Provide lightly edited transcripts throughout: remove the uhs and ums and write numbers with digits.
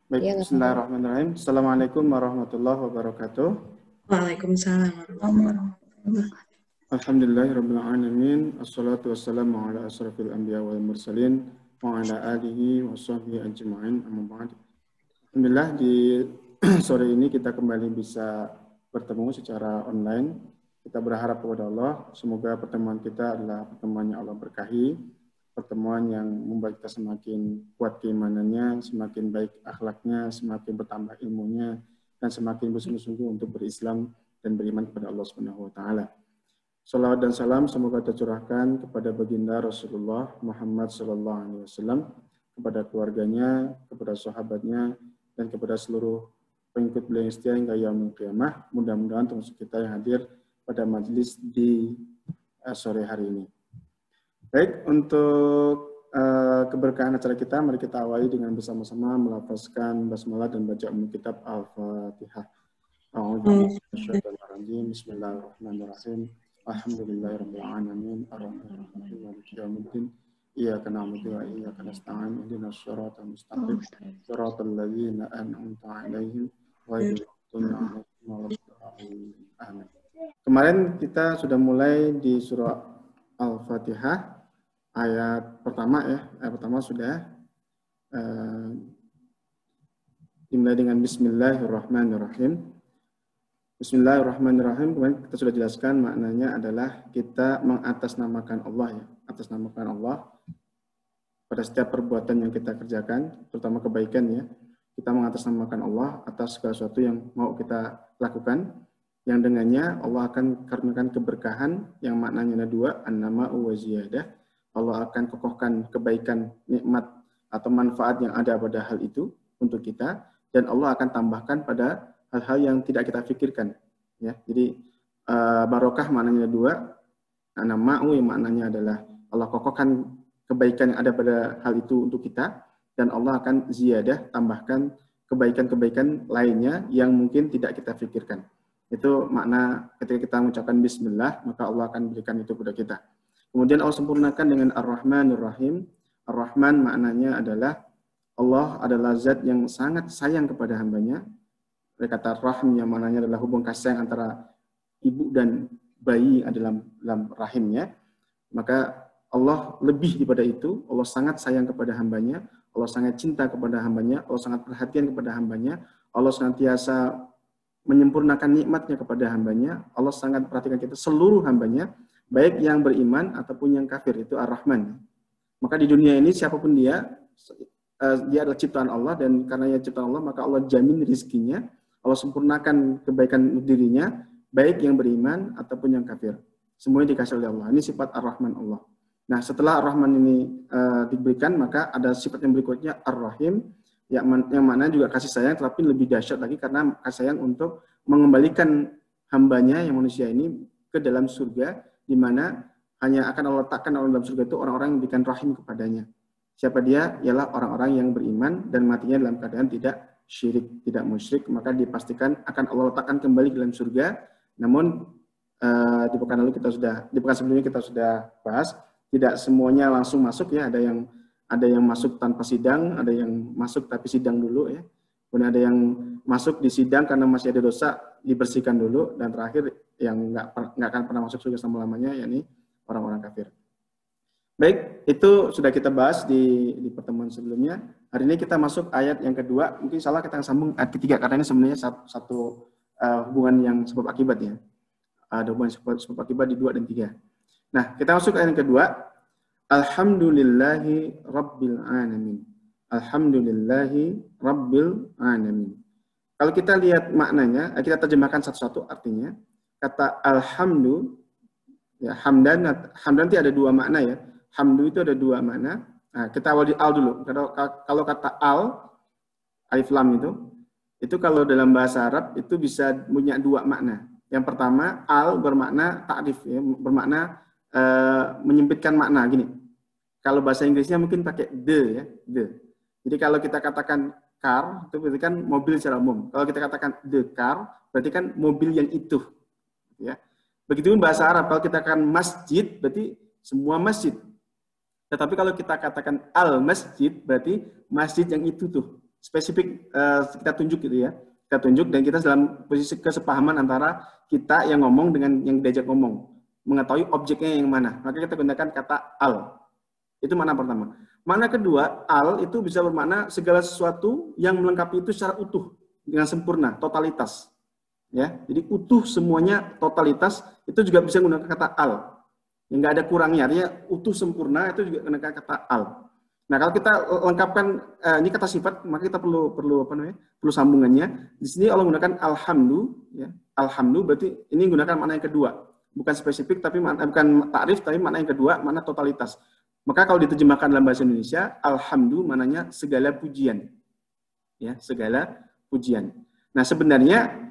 Baik, Ya, bismillahirrahmanirrahim. Assalamualaikum warahmatullahi wabarakatuh. Waalaikumsalam warahmatullahi wabarakatuh. Alhamdulillahirabbil alamin. Assalatu wassalamu ala asrofil anbiya wal mursalin wa ala alihi wa sahbihi ajma'in. Amma ba'd. Alhamdulillah di sore ini kita kembali bisa bertemu secara online. Kita berharap kepada Allah semoga pertemuan kita adalah pertemuan yang Allah berkahi, pertemuan yang membuat kita semakin kuat keimanannya, semakin baik akhlaknya, semakin bertambah ilmunya, dan semakin bersungguh-sungguh untuk berislam dan beriman kepada Allah Subhanahu wa taala. Salawat dan salam semoga tercurahkan kepada baginda Rasulullah Muhammad sallallahu alaihi wasallam, kepada keluarganya, kepada sahabatnya, dan kepada seluruh pengikut beliau yang setia hingga yaumul qiyamah. Mudah-mudahan termasuk kita yang hadir pada majelis di sore hari ini. Baik, untuk keberkahan acara kita, mari kita awali dengan bersama-sama melafazkan basmalah dan baca umum kitab Al-Fatihah. Bismillahirrahmanirrahim. Alhamdulillahirabbil alamin, arrahmanirrahim, maliki yaumiddin. Iyyaka na'budu wa iyyaka nasta'in. Ihdinas shiratal mustaqim. Shiratal ladzina an'amta 'alaihim ghairil maghdubi 'alaihim waladdallin. Amin. Kemarin kita sudah mulai di surah Al-Fatihah. Ayat pertama ya, ayat pertama sudah dimulai dengan Bismillahirrahmanirrahim. Bismillahirrahmanirrahim. Kemarin kita sudah jelaskan maknanya adalah kita mengatasnamakan Allah ya, atasnamakan Allah pada setiap perbuatan yang kita kerjakan, terutama kebaikan ya. Kita mengatasnamakan Allah atas segala sesuatu yang mau kita lakukan, yang dengannya Allah akan karuniakan keberkahan yang maknanya ada dua, an-nama'u wa ziyadah. Allah akan kokohkan kebaikan, nikmat atau manfaat yang ada pada hal itu untuk kita, dan Allah akan tambahkan pada hal-hal yang tidak kita pikirkan. Ya, jadi barokah maknanya dua, an-nama'u yang maknanya adalah Allah kokohkan kebaikan yang ada pada hal itu untuk kita, dan Allah akan ziyadah, tambahkan kebaikan-kebaikan lainnya yang mungkin tidak kita pikirkan. Itu makna ketika kita mengucapkan Bismillah, maka Allah akan berikan itu kepada kita. Kemudian Allah sempurnakan dengan Ar-Rahmanir Rahim. Ar-Rahman maknanya adalah Allah adalah zat yang sangat sayang kepada hambanya. Kata Rahim yang maknanya adalah hubungan kasih sayang antara ibu dan bayi dalam rahimnya. Maka Allah lebih daripada itu. Allah sangat sayang kepada hambanya. Allah sangat cinta kepada hambanya. Allah sangat perhatian kepada hambanya. Allah senantiasa menyempurnakan nikmatnya kepada hambanya. Allah sangat perhatikan kita seluruh hambanya, baik yang beriman ataupun yang kafir. Itu Ar-Rahman. Maka di dunia ini siapapun dia adalah ciptaan Allah, dan karena dia ciptaan Allah maka Allah jamin rizkinya, Allah sempurnakan kebaikan dirinya, baik yang beriman ataupun yang kafir. Semuanya dikasih oleh Allah. Ini sifat Ar-Rahman Allah. Nah, setelah Ar-Rahman ini diberikan, maka ada sifat yang berikutnya Ar-Rahim, yang mana juga kasih sayang, tapi lebih dahsyat lagi karena kasih sayang untuk mengembalikan hambanya yang manusia ini ke dalam surga, di mana hanya akan Allah letakkan dalam surga itu orang-orang yang memberikan rahim kepadanya. Siapa dia? Ialah orang-orang yang beriman dan matinya dalam keadaan tidak syirik, tidak musyrik, maka dipastikan akan Allah letakkan kembali ke dalam surga. Namun di pekan sebelumnya kita sudah bahas, tidak semuanya langsung masuk ya, ada yang masuk tanpa sidang, ada yang masuk tapi sidang dulu ya. Kemudian ada yang masuk di sidang karena masih ada dosa, dibersihkan dulu, dan terakhir yang nggak akan pernah masuk surga selama-lamanya, yakni orang-orang kafir. Baik, itu sudah kita bahas di pertemuan sebelumnya. Hari ini kita masuk ayat yang kedua. Mungkin salah kita sambung ayat ketiga, karena ini sebenarnya satu hubungan yang sebab akibat ya. Ada hubungan sebab akibat di 2 dan 3. Nah, kita masuk ayat yang kedua. Alhamdulillahi Rabbil Alamin. Alhamdulillahi Rabbil Alamin. Kalau kita lihat maknanya, kita terjemahkan satu-satu artinya. Kata alhamdu, ya, hamdan itu ada 2 makna ya. Hamdu itu ada 2 makna. Nah, kita awal di al dulu. Kalau kata al, alif lam itu kalau dalam bahasa Arab itu bisa punya 2 makna. Yang pertama, al bermakna ta'rif, ya, bermakna menyempitkan makna gini. Kalau bahasa Inggrisnya mungkin pakai the ya, the. Jadi kalau kita katakan car, itu berarti kan mobil secara umum. Kalau kita katakan the car, berarti kan mobil yang itu. Ya. Begitu bahasa Arab, kalau kita katakan masjid, berarti semua masjid. Tetapi kalau kita katakan al-masjid, berarti masjid yang itu tuh. spesifik kita tunjuk gitu ya. Kita tunjuk dan kita dalam posisi kesepahaman antara kita yang ngomong dengan yang diajak ngomong. Mengetahui objeknya yang mana. Maka kita gunakan kata al. Itu makna pertama. Makna kedua, al itu bisa bermakna segala sesuatu yang melengkapi itu secara utuh. Dengan sempurna, totalitas. Ya, jadi utuh semuanya, totalitas, itu juga bisa menggunakan kata al. Yang nggak ada kurangnya, artinya utuh sempurna itu juga menggunakan kata al. Nah, kalau kita lengkapkan ini kata sifat, maka kita perlu sambungannya. Di sini Allah menggunakan alhamdu, ya. Alhamdu berarti ini menggunakan makna yang kedua, bukan spesifik tapi bukan takrif, tapi makna yang kedua, makna totalitas. Maka kalau diterjemahkan dalam bahasa Indonesia, alhamdu maknanya segala pujian, ya, segala pujian. Nah, sebenarnya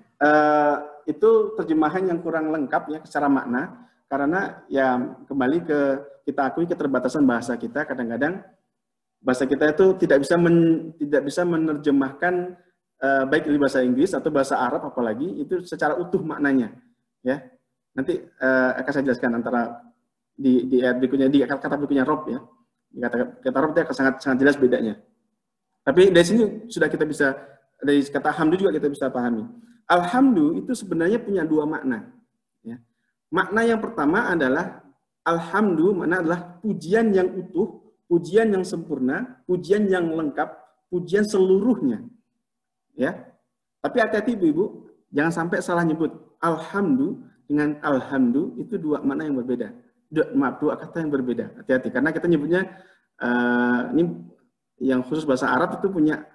itu terjemahan yang kurang lengkap ya secara makna, karena ya kembali ke kita akui keterbatasan bahasa kita. Kadang-kadang bahasa kita itu tidak bisa menerjemahkan baik dari bahasa Inggris atau bahasa Arab apalagi itu secara utuh maknanya, ya. Nanti akan saya jelaskan antara di ayat berikutnya, di kata berikutnya rob ya. Di kata rob itu akan sangat jelas bedanya. Tapi dari sini sudah kita bisa, dari kata hamdu juga kita bisa pahami. Alhamdu itu sebenarnya punya dua makna. Ya. Makna yang pertama adalah alhamdu, makna adalah pujian yang utuh, pujian yang sempurna, pujian yang lengkap, pujian seluruhnya. Ya. Tapi hati-hati ibu-ibu, jangan sampai salah nyebut alhamdu dengan alhamdu, itu dua makna yang berbeda. Dua kata yang berbeda. Hati-hati, karena kita nyebutnya ini yang khusus bahasa Arab itu punya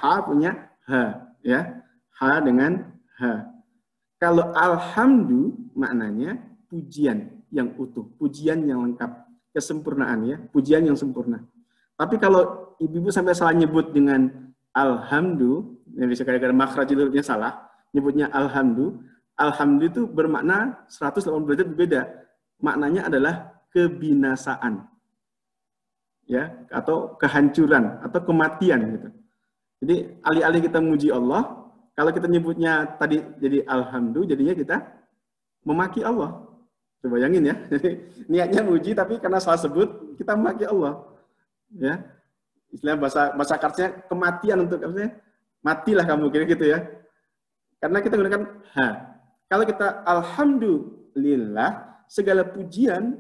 ha, punya ha, ya. Ha dengan ha. Kalau alhamdu maknanya pujian yang utuh, pujian yang lengkap, kesempurnaan ya, pujian yang sempurna. Tapi kalau ibu-ibu sampai salah nyebut dengan alhamdu, yang bisa gara-gara makhraj itu salah, nyebutnya alhamdu itu bermakna 180 derajat berbeda. Maknanya adalah kebinasaan. Ya, atau kehancuran atau kematian gitu. Jadi alih-alih kita memuji Allah, kalau kita nyebutnya tadi jadi alhamdu, jadinya kita memaki Allah. Coba bayangin ya. Jadi niatnya muji tapi karena salah sebut kita memaki Allah. Ya. Istilah bahasa karsnya kematian untuk maksudnya matilah kamu kira gitu ya. Karena kita gunakan ha. Kalau kita alhamdulillah, segala pujian,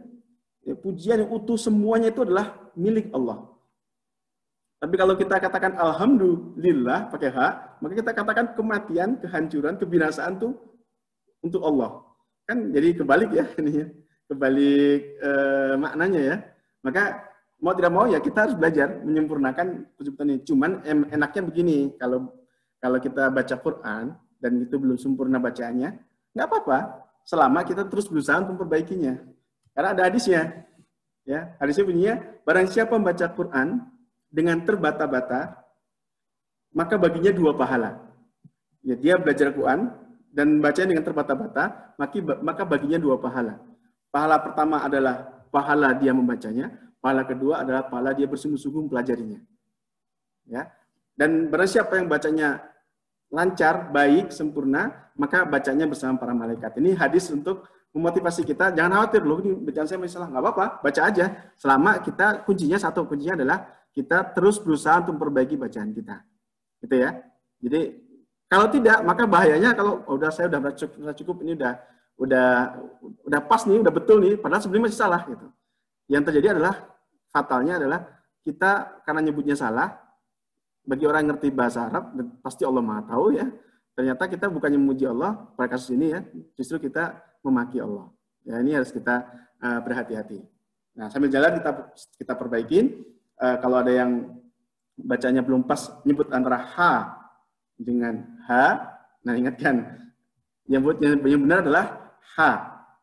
ya, pujian yang utuh semuanya itu adalah milik Allah. Tapi kalau kita katakan alhamdulillah pakai ha, maka kita katakan kematian, kehancuran, kebinasaan tuh untuk Allah. Kan jadi kebalik ya ini, kebalik maknanya ya. Maka mau tidak mau ya kita harus belajar menyempurnakan penciptaan ini. Cuman enaknya begini, kalau kita baca Quran dan itu belum sempurna bacaannya, nggak apa-apa, selama kita terus berusaha untuk memperbaikinya. Karena ada hadisnya, ya hadisnya bunyinya, barang siapa membaca Quran dengan terbata-bata, maka baginya 2 pahala. Ya, dia belajar Quran dan bacanya dengan terbata-bata, maka baginya 2 pahala. Pahala pertama adalah pahala dia membacanya, pahala kedua adalah pahala dia bersungguh-sungguh mempelajarinya. Ya. Dan barang siapa yang bacanya lancar, baik, sempurna, maka bacanya bersama para malaikat. Ini hadis untuk memotivasi kita, jangan khawatir loh, ini bacaan saya masih salah, nggak apa-apa, baca aja. Selama kita kuncinya adalah kita terus berusaha untuk memperbaiki bacaan kita, gitu ya. Jadi kalau tidak, maka bahayanya kalau saya udah cukup, ini udah pas nih, udah betul nih, padahal sebenarnya masih salah gitu. Yang terjadi adalah fatalnya adalah kita karena nyebutnya salah. Bagi orang yang ngerti bahasa Arab, pasti Allah Maha tahu ya. Ternyata kita bukannya memuji Allah pada kasus ini ya, justru kita memaki Allah. Ya, ini harus kita berhati-hati. Nah, sambil jalan kita perbaikin. Kalau ada yang bacanya belum pas, nyebut antara ha dengan ha, nah ingatkan, yang benar adalah ha,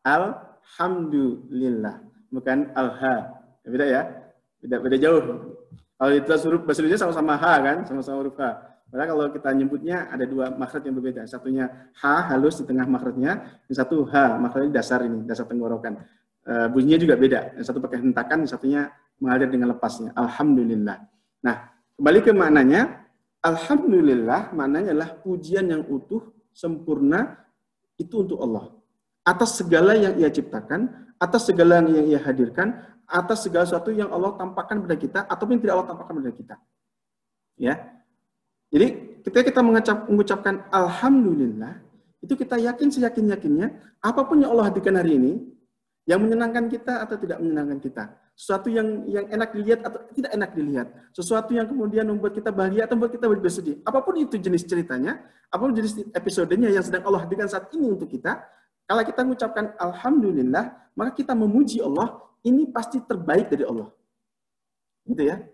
alhamdulillah, bukan al-ha. Beda ya, beda jauh. Kalau itu huruf bahasa Indonesia sama-sama ha kan, sama-sama huruf ha. Padahal kalau kita nyebutnya ada 2 makhraj yang berbeda. Satunya ha halus di tengah makhrajnya, yang satu ha makhrajnya dasar tenggorokan. Bunyinya juga beda. Yang satu pakai hentakan, yang satunya mengalir dengan lepasnya. Alhamdulillah. Nah, kembali ke maknanya. Alhamdulillah maknanya adalah pujian yang utuh, sempurna, itu untuk Allah. Atas segala yang ia ciptakan, atas segala yang ia hadirkan, atas segala sesuatu yang Allah tampakkan pada kita, ataupun tidak Allah tampakkan pada kita. Ya. Jadi ketika kita mengucapkan alhamdulillah, itu kita yakin seyakin-yakinnya apapun yang Allah hadirkan hari ini, yang menyenangkan kita atau tidak menyenangkan kita, sesuatu yang enak dilihat atau tidak enak dilihat, sesuatu yang kemudian membuat kita bahagia atau membuat kita bersedih, apapun itu jenis ceritanya, apapun jenis episodenya yang sedang Allah hadirkan saat ini untuk kita, kalau kita mengucapkan alhamdulillah, maka kita memuji Allah, ini pasti terbaik dari Allah. Gitu ya.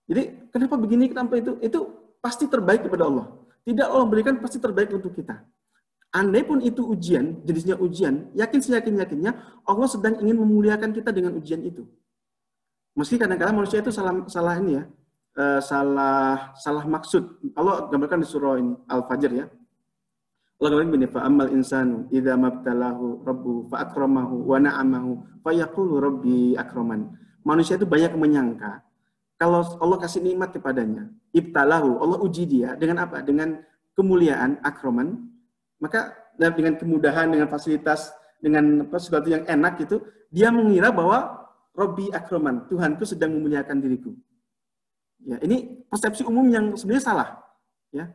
Jadi kenapa begini, kenapa itu? Itu pasti terbaik kepada Allah. Tidak Allah berikan pasti terbaik untuk kita. Andai pun itu ujian, jenisnya ujian, yakin seyakin-yakinnya Allah sedang ingin memuliakan kita dengan ujian itu. Meski kadang-kadang manusia itu salah ini ya, salah maksud. Allah gambarkan di surah ini, Al-Fajr ya. Allah gambarkan begini, fa ammal insanu idza mabtalahu rabbuhu fa akramahu wa na'amahu fa yaqulu rabbi akraman. Manusia itu banyak menyangka kalau Allah kasih nikmat kepadanya, ibtalahu, Allah uji dia dengan apa? Dengan kemuliaan, akraman. Maka dengan kemudahan, dengan fasilitas, dengan sesuatu yang enak itu, dia mengira bahwa Robbi akraman, Tuhanku sedang memuliakan diriku. Ya, ini persepsi umum yang sebenarnya salah. Ya,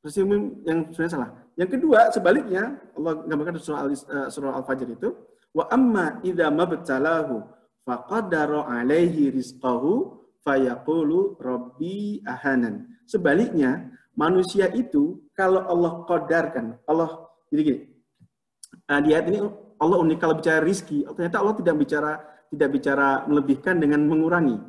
persepsi umum yang sebenarnya salah. Yang kedua, sebaliknya, Allah gambarkan di surah Al-Fajr itu, wa amma idza mabtalahu faqadara alaihi rizqahu fayaqulu Robbi ahanan. Sebaliknya, manusia itu kalau Allah qadarkan, Allah jadi gini. Di ayat ini Allah unik kalau bicara rizki, ternyata Allah tidak bicara melebihkan dengan mengurangi.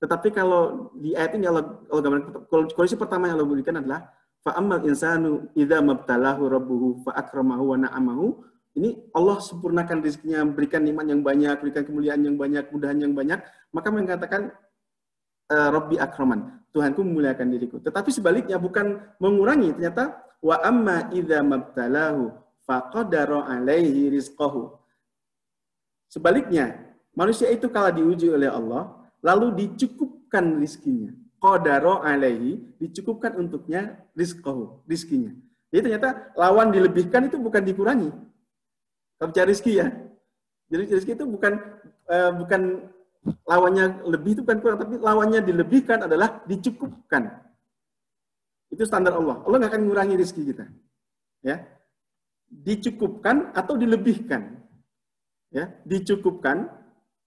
Tetapi kalau di ayat ini Allah gambarkan, kondisi pertama yang Allah berikan adalah fa ammal insanu idza mabtalahu rabbuhu fa akramahu wa na'amahu. Ini Allah sempurnakan rizkinya, berikan nikmat yang banyak, berikan kemuliaan yang banyak, mudahan yang banyak, maka mengatakan Rabbi akraman, Tuhanku memuliakan diriku. Tetapi sebaliknya bukan mengurangi, ternyata wa amma idza mabtalahu faqadara alaihi rizqahu. Sebaliknya, manusia itu kalau diuji oleh Allah, lalu dicukupkan rizkinya. Qadara alaihi, dicukupkan untuknya rizqahu, rizkinya. Jadi ternyata lawan dilebihkan itu bukan dikurangi. Kalau bicara rizki ya. Jadi rizki itu bukan lawannya lebih itu bukan kurang, tapi lawannya dilebihkan adalah dicukupkan. Itu standar Allah. Allah nggak akan mengurangi rezeki kita. Ya, dicukupkan atau dilebihkan. Ya, dicukupkan,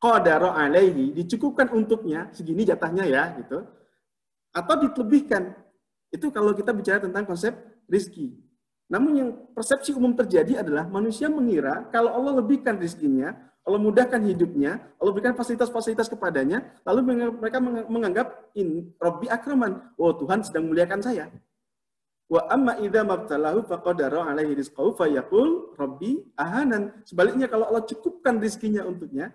qadara alaihi, dicukupkan untuknya segini jatahnya ya, gitu. Atau dilebihkan. Itu kalau kita bicara tentang konsep rezeki. Namun yang persepsi umum terjadi adalah manusia mengira kalau Allah lebihkan rezekinya, Allah mudahkan hidupnya, Allah berikan fasilitas-fasilitas kepadanya, lalu mereka menganggap ini Rabbi akraman, oh Tuhan sedang memuliakan saya. Wa amma idza mabtalahu faqadara alaihi rizqahu fayaqul Rabbi ahanan. Sebaliknya kalau Allah cukupkan rezekinya untuknya,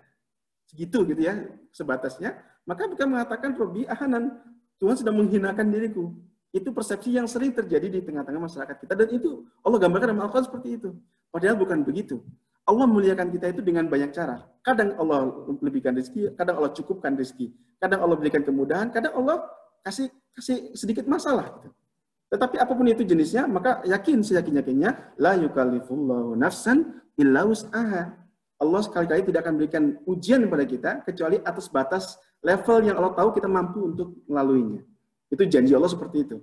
segitu gitu ya, sebatasnya, maka mereka mengatakan Rabbi ahanan, Tuhan sedang menghinakan diriku. Itu persepsi yang sering terjadi di tengah-tengah masyarakat kita, dan itu Allah gambarkan dalam Al-Quran seperti itu. Padahal bukan begitu. Allah memuliakan kita itu dengan banyak cara. Kadang Allah lebihkan rezeki, kadang Allah cukupkan rezeki, kadang Allah berikan kemudahan, kadang Allah kasih sedikit masalah. Gitu. Tetapi apapun itu jenisnya, maka yakin seyakin-yakinnya, la yukallifullahu nafsan illa wus'aha. Allah sekali-kali tidak akan berikan ujian kepada kita kecuali atas batas level yang Allah tahu kita mampu untuk melaluinya. Itu janji Allah seperti itu.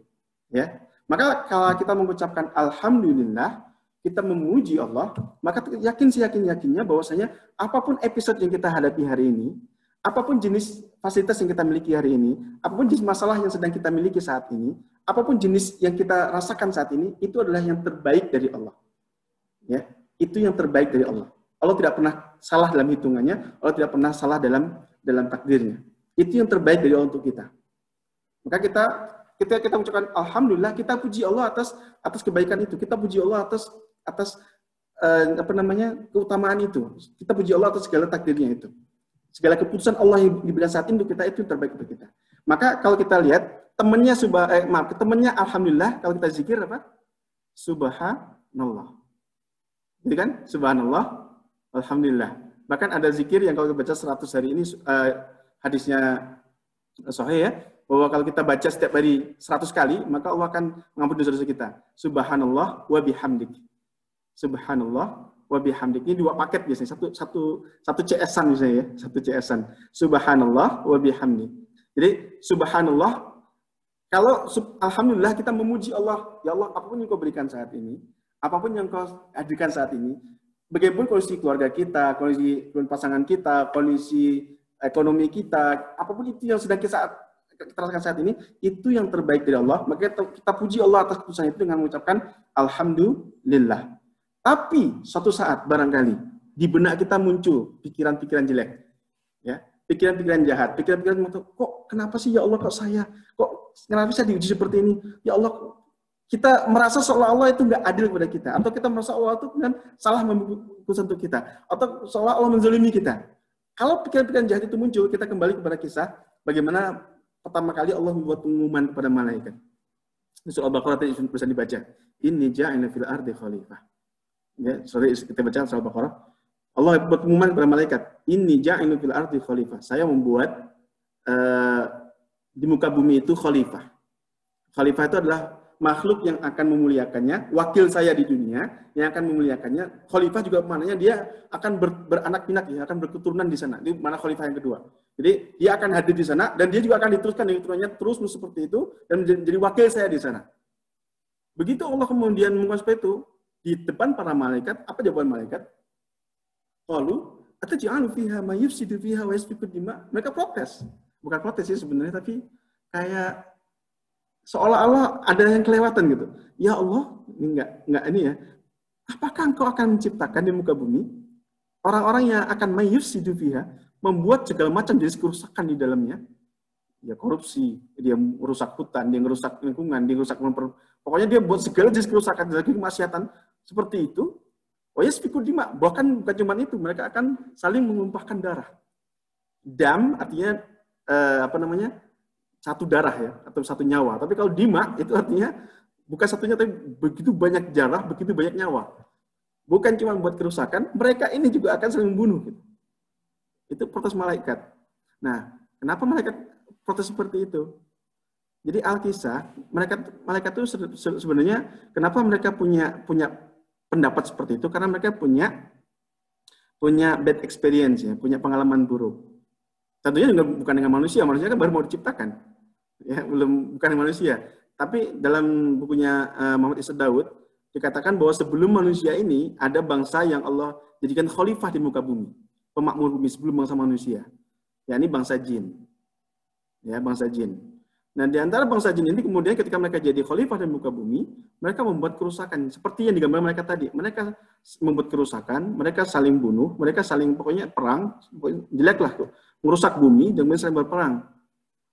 Ya. Maka kalau kita mengucapkan alhamdulillah, kita memuji Allah, maka yakin seyakin-yakinnya bahwasanya apapun episode yang kita hadapi hari ini, apapun jenis fasilitas yang kita miliki hari ini, apapun jenis masalah yang sedang kita miliki saat ini, apapun jenis yang kita rasakan saat ini, itu adalah yang terbaik dari Allah. Ya, itu yang terbaik dari Allah. Allah tidak pernah salah dalam hitungannya, Allah tidak pernah salah dalam takdirnya. Itu yang terbaik dari Allah untuk kita. Maka kita mengucapkan alhamdulillah, kita puji Allah atas kebaikan itu. Kita puji Allah atas keutamaan itu. Kita puji Allah atas segala takdirnya itu. Segala keputusan Allah yang diberikan saat ini untuk kita, itu yang terbaik untuk kita. Maka kalau kita lihat temannya alhamdulillah, kalau kita zikir apa? Subhanallah. Jadi kan? Subhanallah, alhamdulillah. Bahkan ada zikir yang kalau kita baca 100 hari ini, hadisnya sahih ya, bahwa kalau kita baca setiap hari 100 kali, maka Allah akan mengampuni dosa-dosa kita. Subhanallah wa bihamdik. Subhanallah wa bihamdik. Ini 2 paket biasanya, satu CS-an misalnya ya, satu CS-an. Subhanallah wa bihamdik. Jadi subhanallah, Kalau alhamdulillah kita memuji Allah, ya Allah, apapun yang kau berikan saat ini, apapun yang kau hadirkan saat ini, bagaimana kondisi keluarga kita, kondisi pasangan kita, kondisi ekonomi kita, apapun itu yang sedang kita rasakan saat ini, itu yang terbaik dari Allah. Maka kita puji Allah atas keputusan itu dengan mengucapkan alhamdulillah. Tapi suatu saat barangkali di benak kita muncul pikiran-pikiran jelek, ya, pikiran-pikiran jahat, pikiran-pikiran kok kenapa sih ya Allah, kok saya, kok kenapa saya diuji seperti ini? Ya Allah, kita merasa seolah-olah itu nggak adil kepada kita, atau kita merasa Allah itu kan salah membuat keputusan untuk kita, atau seolah Allah menzalimi kita. Kalau pikiran-pikiran jahat itu muncul, kita kembali kepada kisah bagaimana pertama kali Allah membuat pengumuman kepada malaikat. Di surah Al-Baqarah tadi bisa dibaca. Inni ja'ilna fil ardi khalifah. Ya, sorry, kita baca surah Al-Baqarah. Allah buat pengumuman kepada malaikat, Inni ja'ilna fil ardi khalifah. Saya membuat di muka bumi itu khalifah. Khalifah itu adalah makhluk yang akan memuliakannya, wakil saya di dunia yang akan memuliakannya. Khalifah juga maknanya dia akan beranak pinak, ya, akan berketurunan di sana. Ini mana khalifah yang kedua. Jadi dia akan hadir di sana dan dia juga akan diteruskan dengan keturunannya terus seperti itu dan menjadi wakil saya di sana. Begitu Allah kemudian mengumumkan seperti itu di depan para malaikat, apa jawaban malaikat? Qalu ataj'alu fiha may yufsidu fiha wa yasfiku dima. Mereka protes. Bukan protes sih sebenarnya, tapi kayak seolah-olah ada yang kelewatan gitu. Ya Allah, ini enggak ini ya. Apakah Engkau akan menciptakan di muka bumi orang-orang yang akan may yufsidu fiha, membuat segala macam jenis kerusakan di dalamnya? Ya korupsi, dia merusak hutan, dia merusak lingkungan, dia merusak pokoknya dia buat segala jenis kerusakan, lagi kemaksiatan seperti itu. Oh ya, spiku dima, bahkan bukan cuma itu, mereka akan saling menumpahkan darah. Dam artinya satu darah ya, atau satu nyawa. Tapi kalau dima itu artinya bukan satunya, tapi begitu banyak darah, begitu banyak nyawa. Bukan cuma buat kerusakan, mereka ini juga akan saling membunuh. Gitu. Itu protes malaikat. Nah, kenapa malaikat protes seperti itu? Jadi Alkisah, malaikat itu sebenarnya kenapa mereka punya pendapat seperti itu, karena mereka punya bad experience, ya, punya pengalaman buruk. Tentunya juga bukan dengan manusia kan baru mau diciptakan, ya, bukan dengan manusia. Tapi dalam bukunya Muhammad Isa Daud dikatakan bahwa sebelum manusia ini ada bangsa yang Allah jadikan khalifah di muka bumi, pemakmur bumi sebelum bangsa manusia, yakni bangsa jin, ya, bangsa jin. Nah, di antara bangsa jin ini kemudian ketika mereka jadi khalifah di muka bumi, mereka membuat kerusakan. Seperti yang digambar mereka tadi. Mereka membuat kerusakan, mereka saling bunuh, mereka saling pokoknya perang, jelek lah tuh. Merusak bumi dan kemudian saling berperang.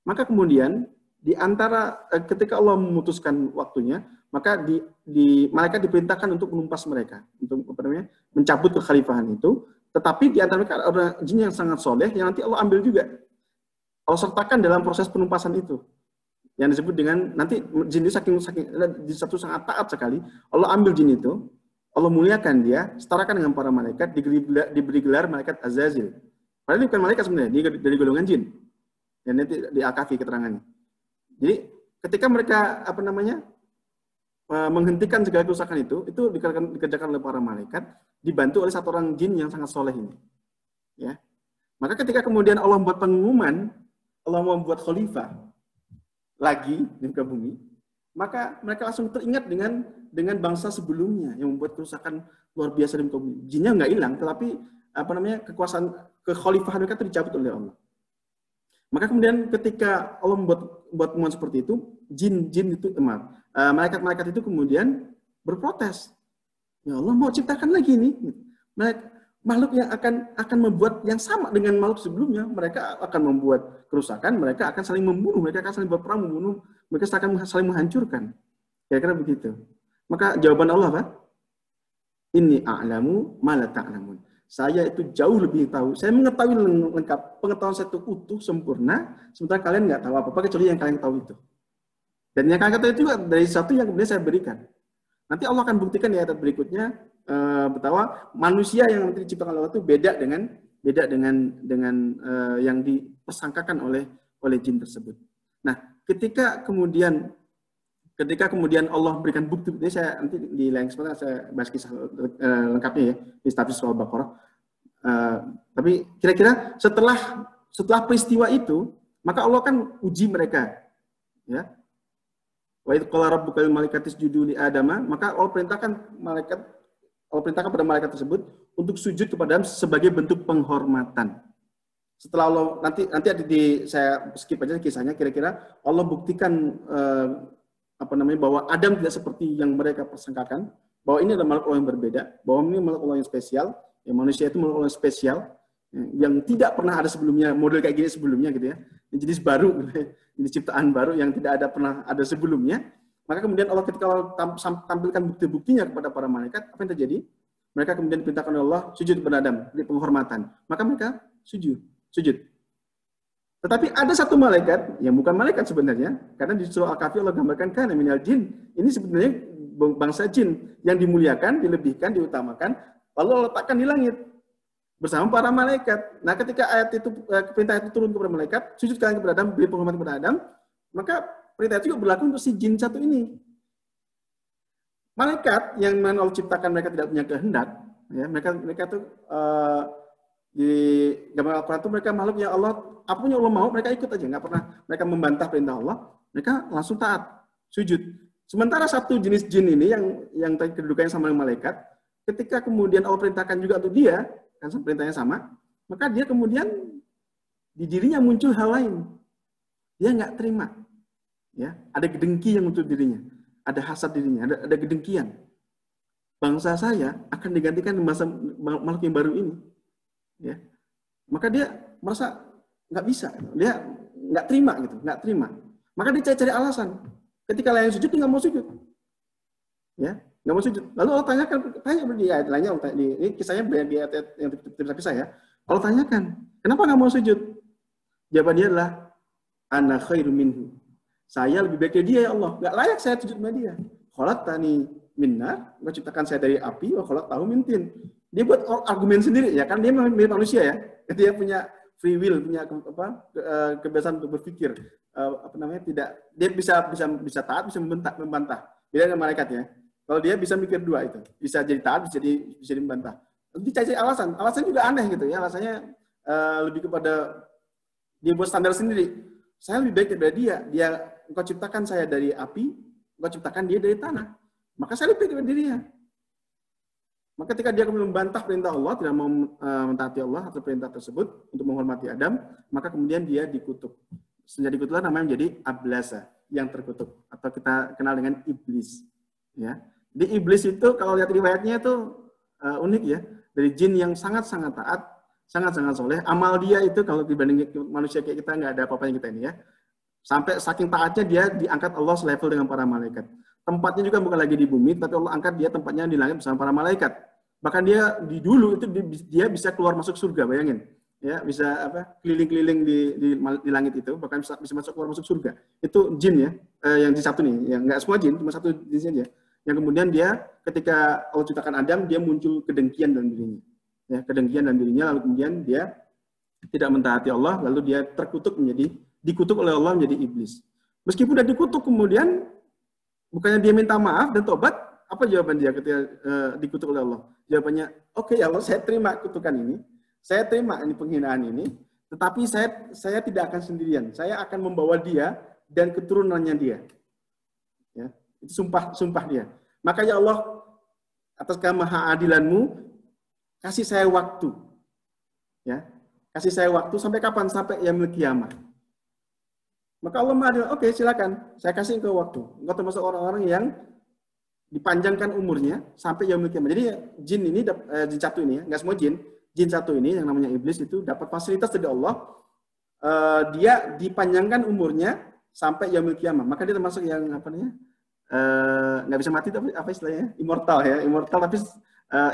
Maka kemudian di antara ketika Allah memutuskan waktunya, maka di malaikat diperintahkan untuk menumpas mereka, untuk mencabut kekhalifahan itu. Tetapi di antara mereka ada jin yang sangat soleh yang nanti Allah ambil juga. Allah sertakan dalam proses penumpasan itu. Yang disebut dengan nanti jin itu saking di satu sangat taat sekali, Allah ambil jin itu, Allah muliakan dia, setarakan dengan para malaikat, diberi gelar malaikat Azazil. Padahal bukan malaikat sebenarnya, dia dari golongan jin. Dan nanti di Al-Kahfi keterangannya. Jadi ketika mereka menghentikan segala kerusakan itu dikerjakan oleh para malaikat, dibantu oleh satu orang jin yang sangat soleh ini. Ya. Maka ketika kemudian Allah membuat pengumuman, Allah membuat khalifah lagi di muka bumi, maka mereka langsung teringat dengan bangsa sebelumnya yang membuat kerusakan luar biasa di muka bumi. Jinnya nggak hilang, tetapi kekuasaan kekhalifahan mereka itu dicabut oleh Allah. Maka kemudian ketika Allah membuat pengumuman seperti itu, malaikat-malaikat itu kemudian berprotes. Ya Allah, mau ciptakan lagi nih. Makhluk yang akan membuat yang sama dengan makhluk sebelumnya, mereka akan membuat kerusakan, mereka akan saling membunuh, mereka akan saling berperang membunuh, mereka akan saling menghancurkan. Kira-kira begitu. Maka jawaban Allah apa? Inni a'lamu ma la ta'lamun. Saya itu jauh lebih tahu. Saya mengetahui lengkap. Pengetahuan saya itu utuh, sempurna, sementara kalian nggak tahu apa-apa kecuali yang kalian tahu itu. Dan yang kalian tahu itu juga dari satu yang kemudian saya berikan. Nanti Allah akan buktikan di ayat berikutnya bahwa manusia yang nanti diciptakan Allah itu beda dengan yang dipersangkakan oleh jin tersebut. Nah, ketika kemudian Allah memberikan bukti, ini saya nanti di lain kesempatan saya bahas kisah lengkapnya ya di tafsir surah Al-Baqarah. Tapi kira-kira setelah peristiwa itu, maka Allah kan uji mereka, ya. Wa idz qala rabbuka lil malaikati isjudu li Adama, maka Allah perintahkan pada malaikat tersebut untuk sujud kepada Adam sebagai bentuk penghormatan. Setelah Allah nanti ada saya skip aja kisahnya, kira-kira Allah buktikan bahwa Adam tidak seperti yang mereka persangkakan, bahwa ini adalah makhluk Allah yang berbeda, bahwa ini makhluk Allah yang spesial, yang manusia itu makhluk Allah yang spesial, yang tidak pernah ada sebelumnya, model kayak gini sebelumnya gitu ya, jenis baru, jenis ciptaan baru yang tidak pernah ada sebelumnya. Maka kemudian Allah ketika Allah tampilkan bukti-buktinya kepada para malaikat, apa yang terjadi? Mereka kemudian diperintahkan oleh Allah sujud kepada Adam, beri penghormatan. Maka mereka sujud. Tetapi ada satu malaikat yang bukan malaikat sebenarnya, karena di surah Al-Kahfi Allah gambarkan kana minal jin. Ini sebenarnya bangsa jin yang dimuliakan, dilebihkan, diutamakan, lalu Allah letakkan di langit bersama para malaikat. Nah, ketika perintah itu turun kepada malaikat, sujud kalian kepada Adam, beri penghormatan kepada Adam, maka perintah itu juga berlaku untuk si jin satu ini. Malaikat yang mana Allah ciptakan mereka tidak punya kehendak, ya, mereka tuh di gambar Al-Quran itu mereka makhluk yang Allah, apapun yang Allah mau mereka ikut aja, nggak pernah mereka membantah perintah Allah, mereka langsung taat, sujud. Sementara satu jenis jin ini yang tadi kedudukannya sama dengan malaikat, ketika kemudian Allah perintahkan juga untuk dia, kan perintahnya sama, maka dia kemudian di dirinya muncul hal lain, dia nggak terima, ya, ada dengki yang muncul dirinya. Ada hasad dirinya, ada kedengkian. Bangsa saya akan digantikan di masa makhluk yang baru ini. Ya. Maka dia merasa nggak bisa, dia nggak terima gitu, nggak terima. Maka dia cari alasan. Ketika lain sujud, dia nggak mau sujud. Ya, nggak mau sujud. Lalu Allah tanya di ayat lainnya, ini kisahnya di ayat yang terpisah ya. Allah tanyakan, kenapa nggak mau sujud? Jawaban dia adalah, ana khairu minhu. Saya lebih baik dari dia, ya Allah. Nggak layak saya sujud sama dia. Khalaqtani min nar, Engkau ciptakan saya dari api, wa khalaqtahu min tin. Dia buat argumen sendiri, ya kan? Dia mirip manusia ya. Dia punya free will, punya kebiasaan untuk berpikir. Dia bisa taat, bisa membantah. Beda dengan malaikat ya. Kalau dia bisa mikir dua itu, bisa jadi taat, bisa membantah. Nanti cari alasan. Alasan juga aneh gitu ya. Alasannya lebih kepada dia buat standar sendiri. Saya lebih baik daripada dia. Engkau ciptakan saya dari api, engkau ciptakan dia dari tanah. Maka saya lebih baik daripada dirinya. Maka ketika dia kemudian membantah perintah Allah, tidak mau mentaati Allah atau perintah tersebut untuk menghormati Adam, maka kemudian dia dikutuk. Sejak dikutuklah namanya menjadi ablasa, yang terkutuk. Atau kita kenal dengan iblis. Ya. Di iblis itu, kalau lihat riwayatnya itu unik ya. Dari jin yang sangat-sangat taat, sangat-sangat soleh. Amal dia itu kalau dibanding manusia kayak kita nggak ada apa-apanya kita ini ya. Sampai saking taatnya dia diangkat Allah selevel dengan para malaikat. Tempatnya juga bukan lagi di bumi, tapi Allah angkat dia tempatnya di langit bersama para malaikat. Bahkan dia di dulu itu dia bisa keluar masuk surga, bayangin. Ya, bisa keliling-keliling di langit itu, bahkan bisa masuk keluar masuk surga. Itu jin ya, yang di satu nih, yang nggak semua jin, cuma satu jin saja. Yang kemudian dia ketika Allah ciptakan Adam, dia muncul kedengkian dalam dirinya. Ya, kedengkian dalam dirinya, lalu kemudian dia tidak mentaati Allah, lalu dia dikutuk oleh Allah menjadi iblis. Meskipun sudah dikutuk, kemudian bukannya dia minta maaf dan tobat, apa jawaban dia ketika dikutuk oleh Allah? Jawabannya, oke ya Allah, saya terima kutukan ini, saya terima ini penghinaan ini, tetapi saya tidak akan sendirian, saya akan membawa dia dan keturunannya dia. Ya, itu sumpah dia. Maka ya Allah, atas kemahaadilanmu, kasih saya waktu. Ya, kasih saya waktu sampai kapan? Sampai yaumil qiyamah. Maka Allah mengadil, oke silakan, saya kasih engkau waktu. Engkau termasuk orang-orang yang dipanjangkan umurnya sampai yaumil qiyamah. Jadi jin ini, jin satu ini, nggak semua jin satu ini yang namanya iblis itu dapat fasilitas dari Allah. Dia dipanjangkan umurnya sampai yaumil qiyamah. Maka dia termasuk yang nggak bisa mati, tapi apa istilahnya? Immortal ya, immortal tapi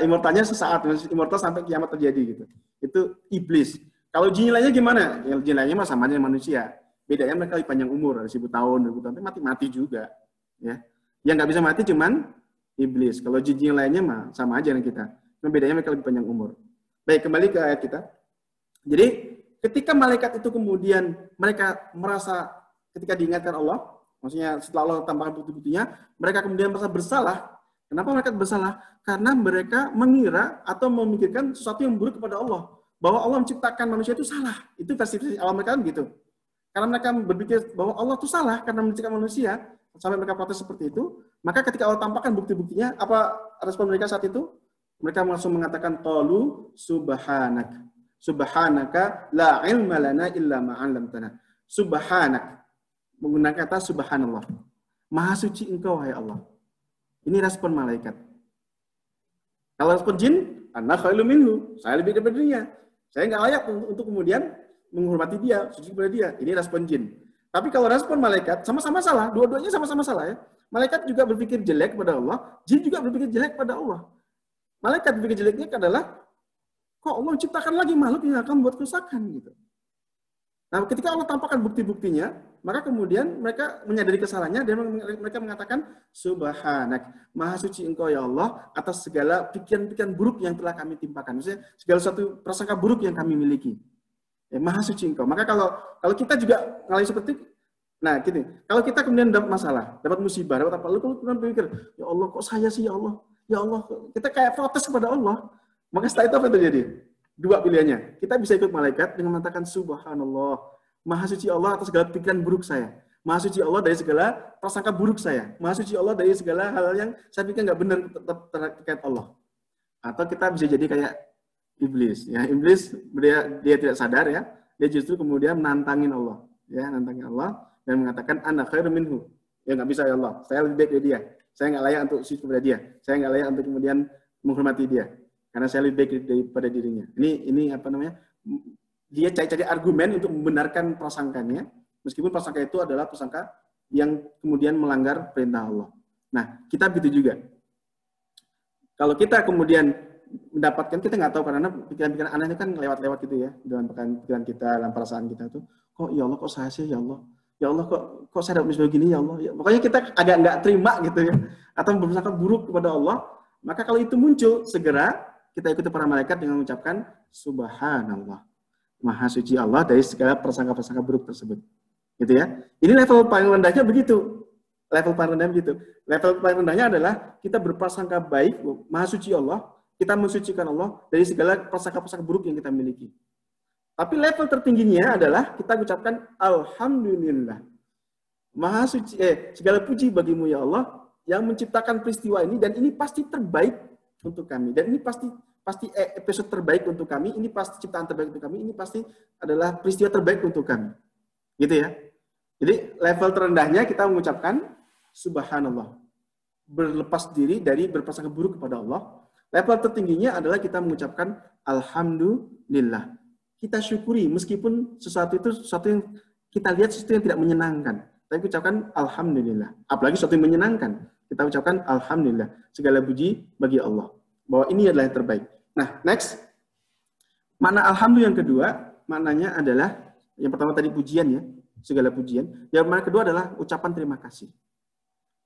immortalnya sesaat, immortal sampai kiamat terjadi gitu. Itu iblis. Kalau jin lainnya gimana? Ya, jin lainnya mah sama dengan manusia. Bedanya mereka lebih panjang umur, 1000 tahun, 2000 tahun, tapi mati juga. Ya. Yang nggak bisa mati cuman iblis. Kalau jin lainnya mah sama aja dengan kita. Cuma bedanya mereka lebih panjang umur. Baik, kembali ke ayat kita. Jadi, ketika malaikat itu kemudian mereka merasa ketika diingatkan Allah, maksudnya setelah Allah tambahkan bukti-buktinya, mereka kemudian merasa bersalah. Kenapa mereka bersalah? Karena mereka mengira atau memikirkan sesuatu yang buruk kepada Allah. Bahwa Allah menciptakan manusia itu salah. Itu versi awal mereka kan gitu. Karena mereka berpikir bahwa Allah itu salah karena menciptakan manusia. sampai mereka protes seperti itu, maka ketika Allah tampakkan bukti-buktinya, apa respon mereka saat itu? Mereka langsung mengatakan qalu subhanak. Subhanaka la ilma lana illa ma 'allamtana. Subhanak. Menggunakan kata subhanallah. Maha suci engkau, wahai Allah. Ini respon malaikat. Kalau respon jin, ana khairu minhu. Saya lebih daripada dia. Saya nggak layak untuk kemudian menghormati dia, suci kepada dia. Ini respon jin. Tapi kalau respon malaikat, sama-sama salah. Dua-duanya sama-sama salah ya. Malaikat juga berpikir jelek kepada Allah. Jin juga berpikir jelek kepada Allah. Malaikat berpikir jeleknya adalah, kok Allah ciptakan lagi makhluk yang akan membuat kerusakan gitu. Nah, ketika Allah tampakkan bukti-buktinya, maka kemudian mereka menyadari kesalahannya dan mereka mengatakan subhanak, maha suci engkau ya Allah atas segala pikiran-pikiran buruk yang telah kami timpakan. Maksudnya segala satu prasangka buruk yang kami miliki. Ya, maha suci engkau. Maka kalau kita juga ngalami seperti itu, nah gini, kalau kita kemudian dapat masalah, dapat musibah, dapat apa, lalu kemudian berpikir, ya Allah kok saya sih ya Allah? Ya Allah, kita kayak protes kepada Allah. Maka setelah itu apa yang terjadi? Dua pilihannya. Kita bisa ikut malaikat dengan mengatakan subhanallah, maha suci Allah atas segala pikiran buruk saya. Maha suci Allah dari segala prasangka buruk saya. Maha suci Allah dari segala hal yang saya pikir nggak benar terkait Allah. Atau kita bisa jadi kayak iblis. Ya, iblis dia tidak sadar ya. Dia justru kemudian menantangin Allah. Ya, nantangin Allah dan mengatakan ana khairu minhu. Ya nggak bisa ya Allah. Saya lebih baik dari dia. Saya nggak layak untuk suci kepada dia. Saya nggak layak untuk kemudian menghormati dia. Karena saya lebih baik daripada dirinya. Ini apa namanya? Dia cari-cari argumen untuk membenarkan prasangkanya, meskipun prasangka itu adalah prasangka yang kemudian melanggar perintah Allah. Nah, kita begitu juga. Kalau kita kemudian mendapatkan, kita nggak tahu karena pikiran-pikiran aneh itu kan lewat-lewat gitu ya, dalam pikiran kita, dalam perasaan kita tuh, kok ya Allah, kok saya sih ya Allah? Ya Allah, kok saya dapat musibah gini ya Allah? Ya, pokoknya kita agak nggak terima gitu ya, atau berprasangka buruk kepada Allah. Maka kalau itu muncul, segera kita ikuti para malaikat dengan mengucapkan subhanallah. Maha suci Allah dari segala prasangka-prasangka buruk tersebut. Gitu ya. Ini level paling rendahnya begitu. Level paling rendahnya begitu. Level paling rendahnya adalah kita berprasangka baik, maha suci Allah, kita mensucikan Allah dari segala prasangka-prasangka buruk yang kita miliki. Tapi level tertingginya adalah kita ucapkan alhamdulillah. Maha suci, segala puji bagimu ya Allah yang menciptakan peristiwa ini dan ini pasti terbaik untuk kami. Dan ini pasti episode terbaik untuk kami, ini pasti ciptaan terbaik untuk kami, ini pasti adalah peristiwa terbaik untuk kami. Gitu ya. Jadi level terendahnya kita mengucapkan subhanallah. Berlepas diri dari berprasangka buruk kepada Allah. Level tertingginya adalah kita mengucapkan alhamdulillah. Kita syukuri meskipun sesuatu yang kita lihat sesuatu yang tidak menyenangkan. Tapi ucapkan alhamdulillah. Apalagi sesuatu yang menyenangkan. Kita ucapkan alhamdulillah. Segala puji bagi Allah. Bahwa ini adalah yang terbaik. Nah, next. Makna alhamdulillah yang kedua, maknanya adalah, yang pertama tadi pujian ya, segala pujian. Yang makna kedua adalah ucapan terima kasih.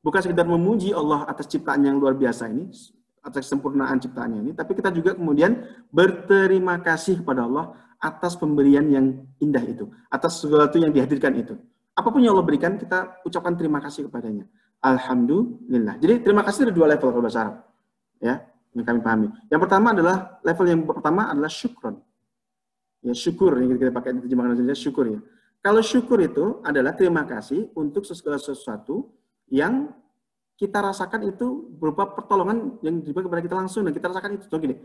Bukan sekedar memuji Allah atas ciptaan yang luar biasa ini, atas kesempurnaan ciptaannya ini, tapi kita juga kemudian berterima kasih kepada Allah atas pemberian yang indah itu, atas sesuatu yang dihadirkan itu. Apapun yang Allah berikan, kita ucapkan terima kasih kepadanya. Alhamdulillah. Jadi terima kasih ada dua level kalau bahasa Arab. Ya, yang kami pahami. Yang pertama adalah level yang pertama adalah syukron. Ya, syukur yang kita pakai di terjemahan Indonesia syukur ya. Kalau syukur itu adalah terima kasih untuk segala sesuatu yang kita rasakan itu berupa pertolongan yang diberikan kepada kita langsung dan kita rasakan itu. Contoh gini,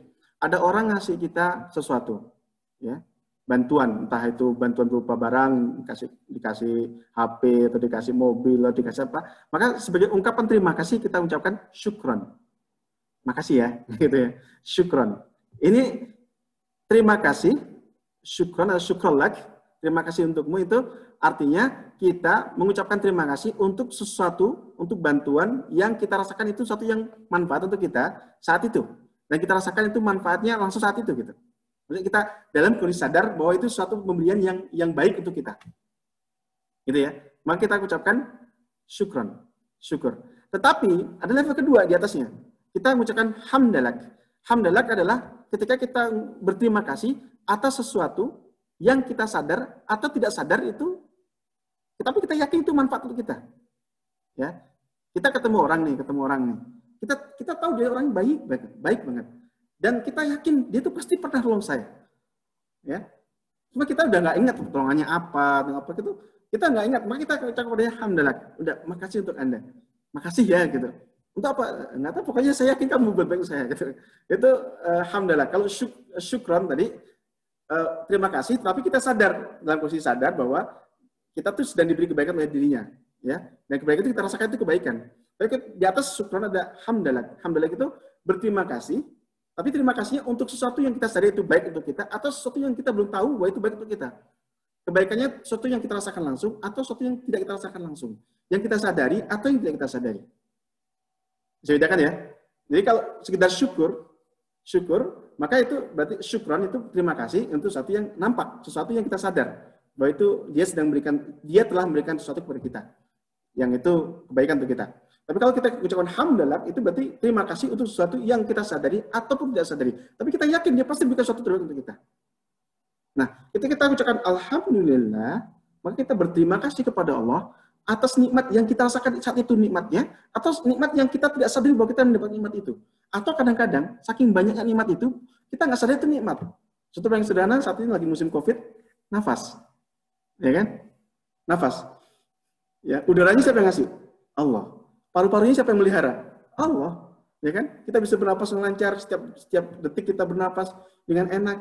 ada orang ngasih kita sesuatu, ya, bantuan, entah itu bantuan berupa barang, dikasih HP atau dikasih mobil atau dikasih apa, maka sebagai ungkapan terima kasih kita ucapkan syukron. Makasih ya, gitu ya. Syukron. Ini terima kasih, syukron atau syukrolak, terima kasih untukmu itu artinya kita mengucapkan terima kasih untuk sesuatu, untuk bantuan yang kita rasakan itu sesuatu yang manfaat untuk kita saat itu. Dan kita rasakan itu manfaatnya langsung saat itu gitu. Maksudnya kita dalam kondisi sadar bahwa itu suatu pemberian yang baik untuk kita. Gitu ya. Maka kita ucapkan syukron, syukur. Tetapi ada level kedua di atasnya. Kita mengucapkan hamdalak. Hamdalak adalah ketika kita berterima kasih atas sesuatu yang kita sadar atau tidak sadar itu, tapi kita yakin itu manfaat untuk kita. Ya, kita ketemu orang nih. Kita tahu dia orang baik banget. Dan kita yakin dia itu pasti pernah tolong saya. Ya, cuma kita udah nggak ingat pertolongannya apa gitu. Kita nggak ingat, maka kita ucapkan kepada hamdalah. Udah, makasih untuk Anda. Makasih ya gitu. Untuk apa? Nggak tahu, pokoknya saya yakin kamu berbaik saya gitu. Itu hamdalah. Kalau syukron tadi terima kasih, tapi kita sadar, dalam posisi sadar bahwa kita tuh sedang diberi kebaikan oleh dirinya, ya. Dan kebaikan itu kita rasakan itu kebaikan. Tapi di atas syukron ada hamdalah. Hamdalah itu berterima kasih, tapi terima kasihnya untuk sesuatu yang kita sadari itu baik untuk kita, atau sesuatu yang kita belum tahu bahwa itu baik untuk kita. Kebaikannya sesuatu yang kita rasakan langsung, atau sesuatu yang tidak kita rasakan langsung. Yang kita sadari, atau yang tidak kita sadari. Bisa bedakan ya? Jadi kalau sekedar syukur, maka itu berarti syukron itu terima kasih untuk sesuatu yang nampak, sesuatu yang kita sadar bahwa itu dia telah memberikan sesuatu kepada kita, yang itu kebaikan untuk kita. Tapi kalau kita ucapkan hamdalah, itu berarti terima kasih untuk sesuatu yang kita sadari ataupun tidak sadari. Tapi kita yakin dia pasti berikan sesuatu terbaik untuk kita. Nah, ketika kita ucapkan alhamdulillah, maka kita berterima kasih kepada Allah atas nikmat yang kita rasakan saat itu nikmatnya, atau nikmat yang kita tidak sadari bahwa kita mendapat nikmat itu. Atau kadang-kadang, saking banyaknya nikmat itu, kita nggak sadar itu nikmat. Contoh yang sederhana, saat ini lagi musim COVID, nafas. Ya kan? Nafas. Ya, udaranya siapa yang ngasih? Allah. Paru-parunya siapa yang melihara? Allah. Ya kan? Kita bisa bernapas dengan lancar, setiap detik kita bernapas dengan enak.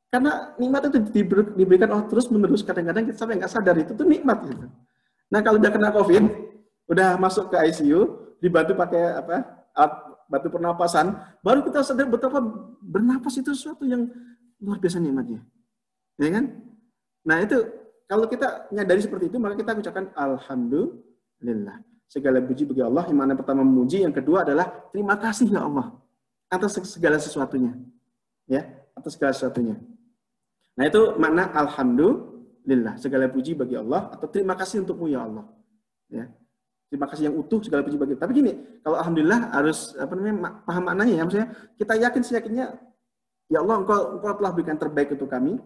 Karena nikmat itu diberikan Allah terus-menerus, kadang-kadang kita sampai nggak sadar itu tuh nikmat gitu. Nah, kalau udah kena COVID, udah masuk ke ICU, dibantu pakai alat bantu pernapasan, baru kita sadar betapa bernapas itu sesuatu yang luar biasa nikmatnya. Ya kan? Nah, itu kalau kita nyadari seperti itu, maka kita ucapkan alhamdulillah. Segala puji bagi Allah, yang mana pertama memuji, yang kedua adalah terima kasih ya Allah atas segala sesuatunya. Ya, atas segala sesuatunya. Nah, itu makna alhamdulillah, segala puji bagi Allah, atau terima kasih untukmu ya Allah. Ya. Terima kasih yang utuh, segala puji bagi. Tapi gini, kalau alhamdulillah harus paham maknanya ya, maksudnya kita yakinnya ya Allah, engkau telah berikan terbaik untuk kami,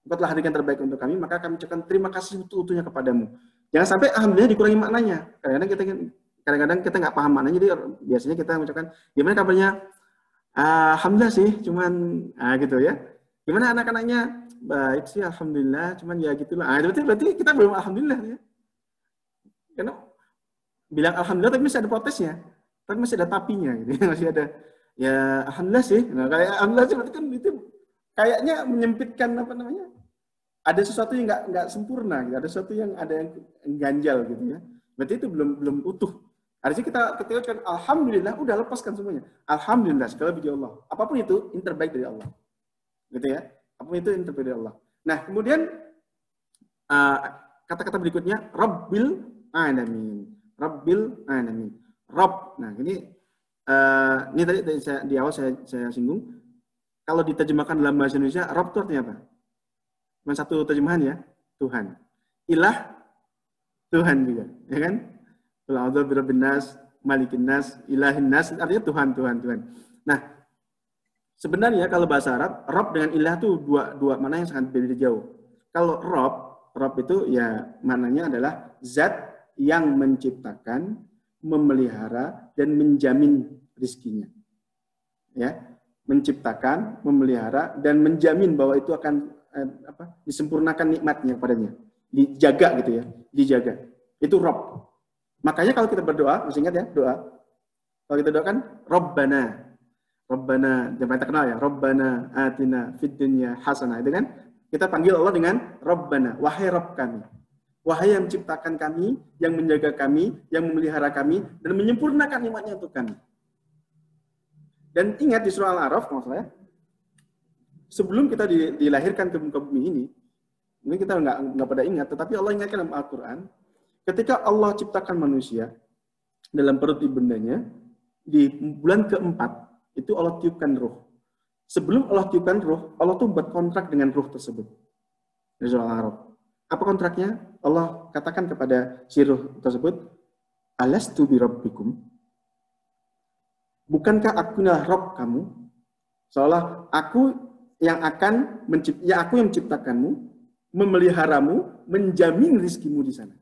engkau telah hadirkan terbaik untuk kami, maka kami ucapkan terima kasih utuh-utuhnya kepadamu. Jangan sampai alhamdulillah dikurangi maknanya. Kadang-kadang kita nggak paham maknanya, jadi biasanya kita mengucapkan gimana kabarnya? Alhamdulillah sih, cuman gitu ya. Gimana anak-anaknya? Baik sih, alhamdulillah, cuman ya gitulah. Berarti kita belum alhamdulillah ya. Karena bilang alhamdulillah tapi masih ada protesnya, tapi masih ada tapinya gitu. Masih ada ya alhamdulillah sih. Nah, kayak alhamdulillah sih berarti kan itu kayaknya menyempitkan ada sesuatu yang nggak sempurna gitu. Ada sesuatu yang ganjal gitu ya. Berarti itu belum utuh. Harusnya kita ucapkan alhamdulillah, udah lepaskan semuanya. Alhamdulillah, segala puji Allah. Apapun itu yang terbaik dari Allah. Gitu ya. Apapun itu yang terbaik dari Allah. Nah, kemudian kata-kata berikutnya Rabbil Alamin. Rabbil Alamin. Rabb. Nah, ini tadi di awal saya singgung. Kalau diterjemahkan dalam bahasa Indonesia, Rabb itu artinya apa? Cuma satu terjemahan ya, Tuhan. Ilah, Tuhan juga, ya kan? A'udzu birabbin nas, malikin nas, ilahin nas, artinya Tuhan. Nah, sebenarnya kalau bahasa Arab, Rabb dengan ilah itu dua mana yang sangat beda jauh. Kalau Rabb itu ya maknanya adalah zat yang menciptakan, memelihara, dan menjamin rizkinya. Ya, menciptakan, memelihara, dan menjamin bahwa itu akan disempurnakan nikmatnya padanya, dijaga gitu ya, dijaga. Itu Rabb. Makanya kalau kita berdoa, masih ingat ya doa. Kalau kita doakan Rabbana, yang paling terkenal ya, Rabbana atina fid dunya hasanah, itu kan? Kita panggil Allah dengan Rabbana, wahai Rabb kami. Wahai yang menciptakan kami, yang menjaga kami, yang memelihara kami, dan menyempurnakan nikmatnya untuk kami. Dan ingat di surah Al-A'raf, maksudnya, sebelum kita dilahirkan ke muka bumi ini kita nggak pada ingat, tetapi Allah ingatkan dalam Al-Quran, ketika Allah ciptakan manusia dalam perut ibundanya, di bulan keempat, itu Allah tiupkan ruh. Sebelum Allah tiupkan ruh, Allah tuh buat kontrak dengan ruh tersebut. Di surah Al-A'raf. Apa kontraknya? Allah katakan kepada si ruh tersebut, Alastu bi rabbikum? Bukankah aku adalah Rabb kamu? Seolah aku yang menciptakanmu, memeliharamu, menjamin rizkimu di sana.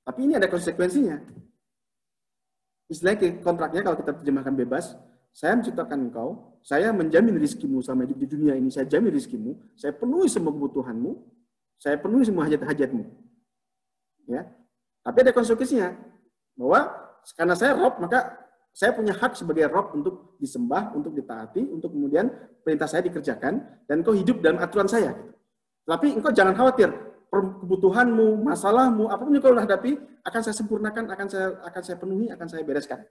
Tapi ini ada konsekuensinya. Istilahnya kontraknya kalau kita terjemahkan bebas, saya menciptakan engkau, saya menjamin rizkimu selama hidup di dunia ini, saya jamin rizkimu, saya penuhi semua kebutuhanmu, Saya penuhi semua hajat-hajatmu. Ya. Tapi ada konsekuensinya bahwa karena saya Rob, maka saya punya hak sebagai Rob untuk disembah, untuk ditaati, untuk kemudian perintah saya dikerjakan, dan engkau hidup dalam aturan saya. Tapi engkau jangan khawatir, kebutuhanmu, masalahmu, apapun yang kau hadapi, akan saya sempurnakan, akan saya penuhi, akan saya bereskan.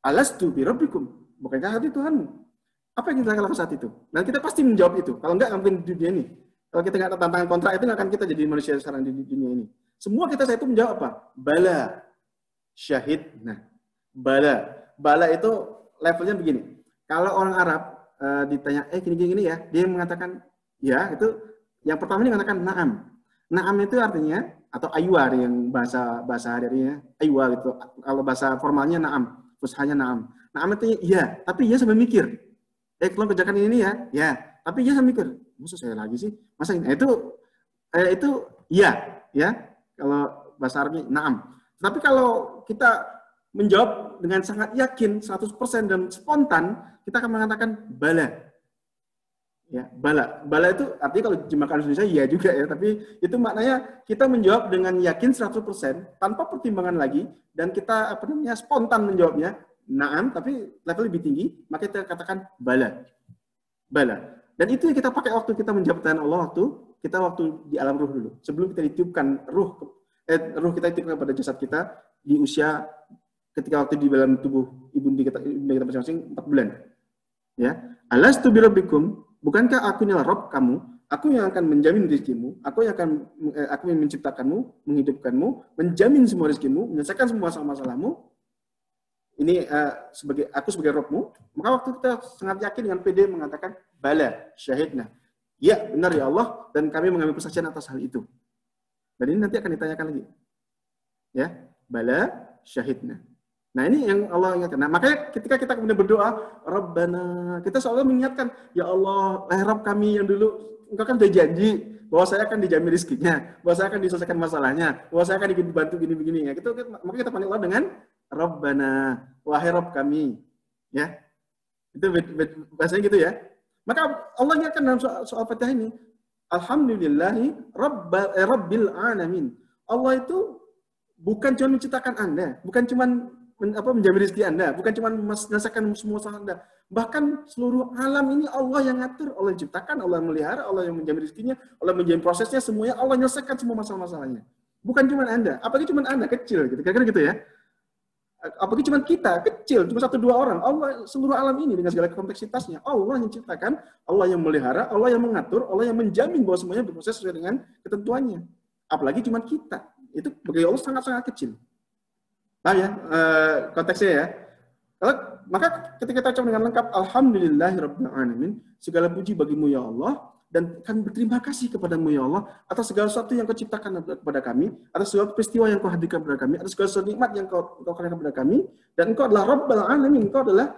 Alastu bi rabbikum, bukankah hati Tuhanmu? Apa yang kita lakukan saat itu? Dan kita pasti menjawab itu. Kalau enggak, mungkin di dunia ini. Kalau kita nggak tantangan kontrak itu, nggak akan kita jadi manusia sekarang di dunia ini. Semua kita saya itu menjawab apa? Bala, syahid. Nah, bala itu levelnya begini. Kalau orang Arab ditanya, gini ya, dia mengatakan ya, itu yang pertama ini mengatakan na'am. Na'am itu artinya atau aywa yang bahasa harinya aywa gitu. Kalau bahasa formalnya na'am, fushahnya na'am. Na'am itu iya, tapi iya sambil mikir. Kalau kerjakan ini ya, tapi iya sambil mikir. Masa saya lagi sih? Masa ini? Itu iya, ya. Kalau bahasa Arabnya na'am. Tapi kalau kita menjawab dengan sangat yakin 100% dan spontan, kita akan mengatakan bala. Ya, bala itu artinya kalau terjemahkan Indonesia iya juga ya, tapi itu maknanya kita menjawab dengan yakin 100% tanpa pertimbangan lagi, dan kita spontan menjawabnya na'am, tapi level lebih tinggi, maka kita katakan bala. Dan itu yang kita pakai waktu kita menjawab pertanyaan Allah, waktu di alam ruh dulu, sebelum kita ditiupkan ruh kita ditiupkan pada jasad kita di usia ketika waktu di dalam tubuh ibunda kita masing-masing 4 bulan. Ya, alastu bi rabbikum, bukankah aku inilah Rabb kamu? Aku yang akan menjamin rezekimu, aku yang menciptakanmu, menghidupkanmu, menjamin semua rezekimu, menyelesaikan semua masalahmu. Ini aku sebagai Rabbmu. Maka waktu kita sangat yakin dengan PD mengatakan bala syahidna. Ya, benar ya Allah, dan kami mengambil persaksian atas hal itu. Dan ini nanti akan ditanyakan lagi. Ya, bala syahidna. Nah, ini yang Allah ingatkan. Nah, makanya ketika kita kemudian berdoa, Rabbana, kita selalu mengingatkan, ya Allah, Rabb kami yang dulu, engkau kan sudah janji bahwa saya akan dijamin rezekinya, bahwa saya akan diselesaikan masalahnya, bahwa saya akan dibantu gini-begini. Ya, maka kita panggil Allah dengan Rabbana, wahai Rabb kami. Ya, itu bahasanya gitu ya. Maka Allah ingatkan dalam soal Fatihah ini, Alhamdulillahi Rabbil Alamin. Allah itu bukan cuma menciptakan Anda, bukan cuma menjamin rezeki Anda, bukan cuma menyelesaikan semua masalah Anda. Bahkan seluruh alam ini Allah yang ngatur, Allah yang ciptakan, Allah yang melihara, Allah yang menjamin rezekinya, Allah menjamin prosesnya, semuanya Allah menyelesaikan semua masalah-masalahnya. Bukan cuma Anda, apalagi cuma Anda kecil gitu. Kira-kira gitu ya. Apalagi cuma kita kecil, cuma 1-2 orang. Allah seluruh alam ini dengan segala kompleksitasnya, Allah yang ciptakan, Allah yang melihara, Allah yang mengatur, Allah yang menjamin bahwa semuanya berproses sesuai dengan ketentuannya. Apalagi cuma kita. Itu bagi Allah sangat-sangat kecil. Nah ya, konteksnya ya. Maka ketika kita ucap dengan lengkap, Alhamdulillahirabbil alamin, segala puji bagimu ya Allah, dan kami berterima kasih kepadamu ya Allah atas segala sesuatu yang kau ciptakan kepada kami, atas segala peristiwa yang kau hadirkan kepada kami, atas segala sesuatu nikmat yang kau berikan kepada kami, dan engkau adalah Rabbul alamin, engkau adalah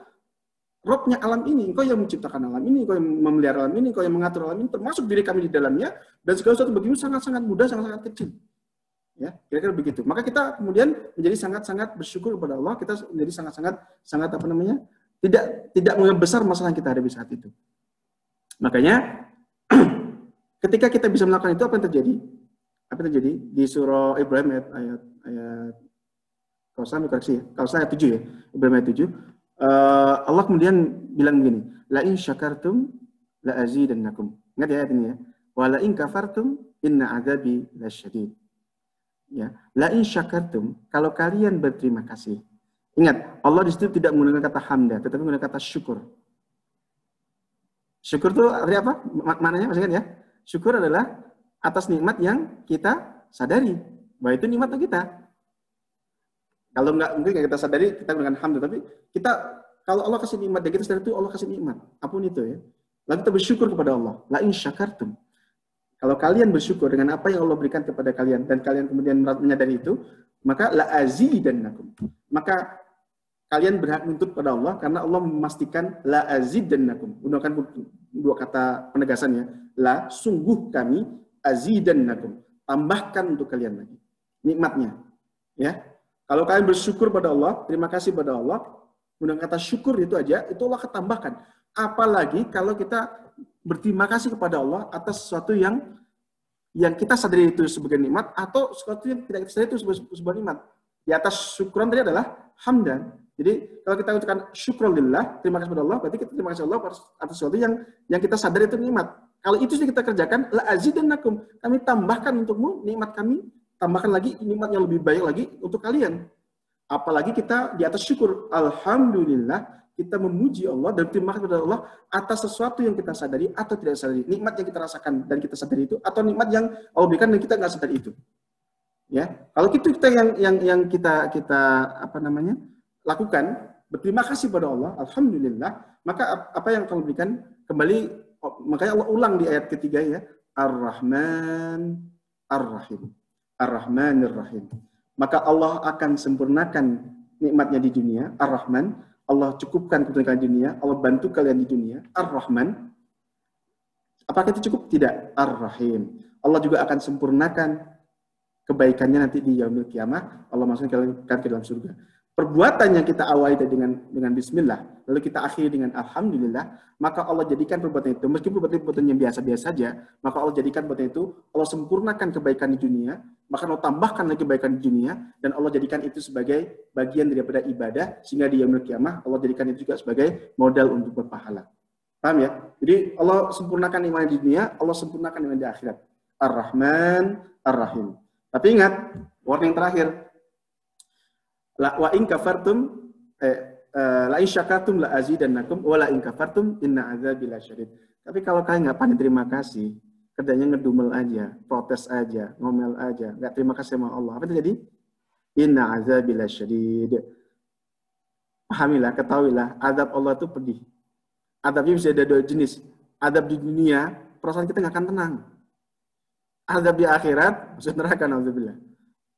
Rabbnya alam ini, engkau yang menciptakan alam ini, engkau yang memelihara alam ini, engkau yang mengatur alam ini, termasuk diri kami di dalamnya, dan segala sesuatu bagimu sangat-sangat mudah, sangat-sangat kecil. Ya, kira-kira begitu. Maka kita kemudian menjadi sangat-sangat bersyukur kepada Allah, kita menjadi sangat-sangat tidak membesar masalah yang kita hadapi saat itu. Makanya ketika kita bisa melakukan itu, apa yang terjadi? Apa yang terjadi di surah Ibrahim ayat kalau saya ayat 7 ya, Ibrahim ayat 7. Allah kemudian bilang begini, la in syakartum la azidannakum. Ingat ya ayat ini ya. Wa la in kafartum inna adzabi lasyadid. Ya, la in syakartum, kalau kalian berterima kasih. Ingat, Allah di situ tidak menggunakan kata hamda, tetapi menggunakan kata syukur. Syukur itu artinya apa? Maknanya masih ingat ya? Syukur adalah atas nikmat yang kita sadari bahwa itu nikmat kita. Kalau enggak mungkin kita sadari kita menggunakan hamda, tapi kita kalau Allah kasih nikmat dan kita sadari itu Allah kasih nikmat, apapun itu ya. Lalu kita bersyukur kepada Allah. La in syakartum. Kalau kalian bersyukur dengan apa yang Allah berikan kepada kalian dan kalian kemudian menyadari itu, maka la azidannakum. Maka kalian berhak menuntut pada Allah karena Allah memastikan la azidannakum. Gunakan dua kata penegasannya. La, sungguh kami azidannakum. Tambahkan untuk kalian lagi nikmatnya. Ya. Kalau kalian bersyukur pada Allah, terima kasih pada Allah, gunakan kata syukur itu aja, itu Allah ketambahkan. Apalagi kalau kita berterima kasih kepada Allah atas sesuatu yang yang kita sadari itu sebagai nikmat atau sesuatu yang tidak kita sadari itu sebuah nikmat. Di atas syukran tadi adalah hamdan. Jadi kalau kita ucapkan syukrulillah, terima kasih kepada Allah, berarti kita terima kasih Allah atas sesuatu yang kita sadari itu nikmat. Kalau itu sudah kita kerjakan, la azidannakum, kami tambahkan untukmu nikmat kami, tambahkan lagi nikmat yang lebih baik lagi untuk kalian. Apalagi kita di atas syukur, alhamdulillah, kita memuji Allah dan terima kasih kepada Allah atas sesuatu yang kita sadari atau tidak sadari, nikmat yang kita rasakan dan kita sadari itu, atau nikmat yang Allah berikan dan kita nggak sadari itu. Ya, kalau itu kita yang kita lakukan, berterima kasih pada Allah, alhamdulillah, maka apa yang Allah berikan kembali, makanya Allah ulang di ayat ketiga ya, Ar-Rahman Ar-Rahim, Ar-Rahmanir Rahim. Maka Allah akan sempurnakan nikmatnya di dunia, Ar-Rahman, Allah cukupkan kebutuhan di dunia, Allah bantu kalian di dunia, Ar-Rahman. Apakah itu cukup? Tidak. Ar-Rahim. Allah juga akan sempurnakan kebaikannya nanti di yaumil kiamah, Allah masukkan kalian ke dalam surga. Perbuatan yang kita awali dengan bismillah, lalu kita akhiri dengan alhamdulillah, maka Allah jadikan perbuatan itu, meskipun perbuatan yang biasa-biasa saja, maka Allah jadikan perbuatan itu, Allah sempurnakan kebaikan di dunia, maka Allah tambahkan lagi kebaikan di dunia, dan Allah jadikan itu sebagai bagian daripada ibadah, sehingga di yaumil kiamah, Allah jadikan itu juga sebagai modal untuk berpahala. Paham ya? Jadi Allah sempurnakan iman di dunia, Allah sempurnakan iman di akhirat. Ar-Rahman, Ar-Rahim. Tapi ingat, warning terakhir. Wa in kafartum la in syakartum la azidannakum wa la in kafartum inna azabi lasyadid. Tapi kalau kalian nggak pandai terima kasih, kerjanya ngedumel aja, protes aja, ngomel aja, nggak terima kasih sama Allah, apa terjadi? Inna azabi lasyadid. Pahamilah, ketahuilah, azab Allah itu pedih. Azabnya bisa ada dua jenis. Azab di dunia, perasaan kita nggak akan tenang. Azab di akhirat, maksud neraka, na'udzubillah.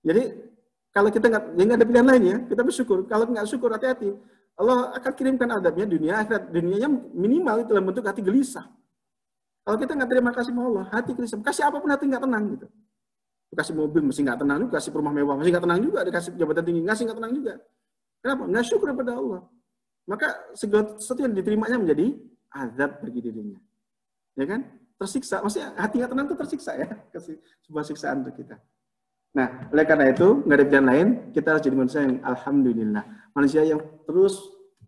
Jadi, kalau kita nggak ada pilihan lain ya, kita bersyukur. Kalau nggak syukur, hati-hati. Allah akan kirimkan azabnya dunia akhirat. Dunianya minimal itu dalam bentuk hati gelisah. Kalau kita nggak terima kasih sama Allah, hati gelisah. Kasih apapun hati nggak tenang gitu. Kasih mobil masih nggak tenang juga, kasih rumah mewah masih nggak tenang juga, dikasih jabatan tinggi masih nggak tenang juga. Kenapa? Nggak syukur kepada Allah. Maka segala sesuatu yang diterimanya menjadi azab bagi dirinya. Ya kan? Tersiksa, maksudnya hati nggak tenang itu tersiksa ya, kasih sebuah siksaan untuk kita. Nah, oleh karena itu nggak ada pilihan lain, kita harus jadi manusia yang alhamdulillah, manusia yang terus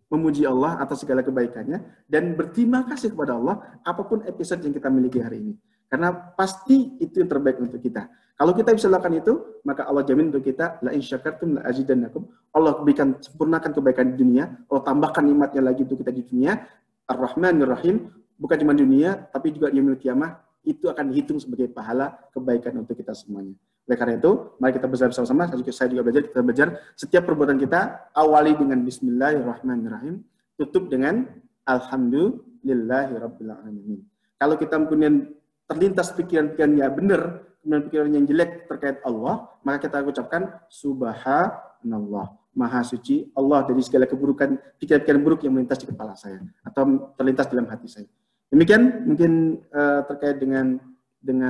memuji Allah atas segala kebaikannya dan berterima kasih kepada Allah apapun episode yang kita miliki hari ini, karena pasti itu yang terbaik untuk kita. Kalau kita bisa lakukan itu, maka Allah jamin untuk kita, la in syakartum la azidannakum. Allah berikan sempurnakan kebaikan di dunia, Allah tambahkan nikmatnya lagi untuk kita di dunia, Ar-Rahmanir Rahim. Bukan cuma dunia, tapi juga di yaumil kiamah, itu akan dihitung sebagai pahala kebaikan untuk kita semuanya. Oleh karena itu, mari kita belajar bersama-sama. Saya juga belajar, kita belajar setiap perbuatan kita awali dengan Bismillahirrahmanirrahim, tutup dengan Alhamdulillahirrabbilalamin. Kalau kita kemudian terlintas pikiran-pikiran yang benar, kemudian pikiran yang jelek terkait Allah, maka kita ucapkan Subhanallah. Maha suci Allah dari segala keburukan, pikiran-pikiran buruk yang melintas di kepala saya atau terlintas dalam hati saya. Demikian mungkin terkait dengan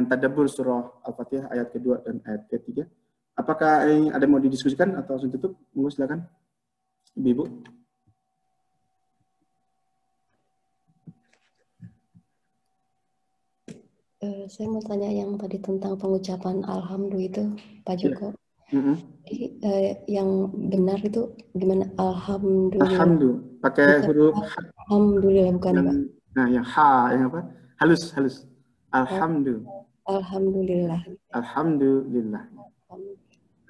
tadabbur surah Al-Fatihah ayat kedua dan ayat ketiga. Apakah ada yang mau didiskusikan atau langsung tutup? Monggo silakan, Ibu. Saya mau tanya yang tadi tentang pengucapan alhamdulillah itu, Pak Joko. Jadi, yang benar itu gimana? Alhamdulillah. Alhamdulillah. Pakai huruf alhamdulillah bukan, Pak? Nah, yang ha, yang apa? Halus. Alhamdulillah. Alhamdulillah. Alhamdulillah.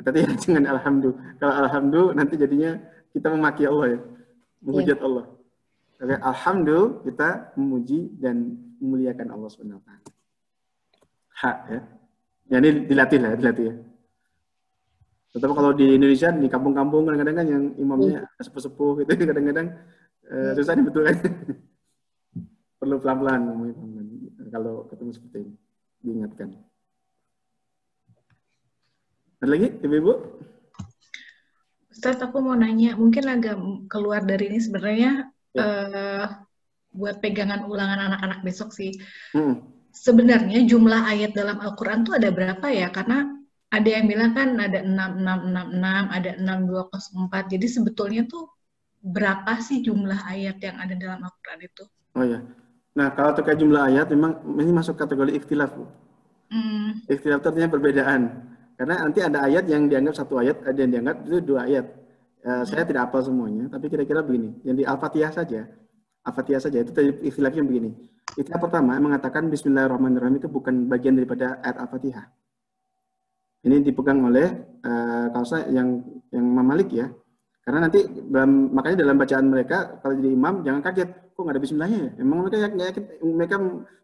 Tadi jangan alhamdulillah. Kalau alhamdulillah nanti jadinya kita memaki Allah ya, menghujat Allah. Oke, alhamdulillah kita memuji dan memuliakan Allah Subhanahu wa taala. Ha ya. Ya ini dilatih ya. Terutama kalau di Indonesia, di kampung-kampung kadang-kadang kan yang imamnya sepuh-sepuh gitu, kadang-kadang susah dibetulkan. Perlu pelan-pelan kalau ketemu seperti ini, diingatkan. Ada lagi, Ibu? Ustadz, aku mau nanya, mungkin agak keluar dari ini sebenarnya buat pegangan ulangan anak-anak besok sih. Sebenarnya jumlah ayat dalam Al-Quran tuh ada berapa ya? Karena ada yang bilang kan ada 6666, ada 6204. Jadi sebetulnya tuh berapa sih jumlah ayat yang ada dalam Al-Quran itu? Oh ya. Nah, kalau terkait jumlah ayat, memang ini masuk kategori ikhtilaf, Bu. Ikhtilaf itu artinya perbedaan. Karena nanti ada ayat yang dianggap satu ayat, ada yang dianggap itu dua ayat. Saya tidak hafal semuanya, tapi kira-kira begini. Yang di Al-Fatihah saja. Al-Fatihah saja itu tadi ikhtilafnya begini. Ikhtilaf pertama mengatakan Bismillahirrahmanirrahim itu bukan bagian daripada ayat Al-Fatihah. Ini dipegang oleh kalau saya yang Imam Malik ya. Karena nanti makanya dalam bacaan mereka kalau jadi imam jangan kaget, kok nggak ada Bismillahnya ya? Memang mereka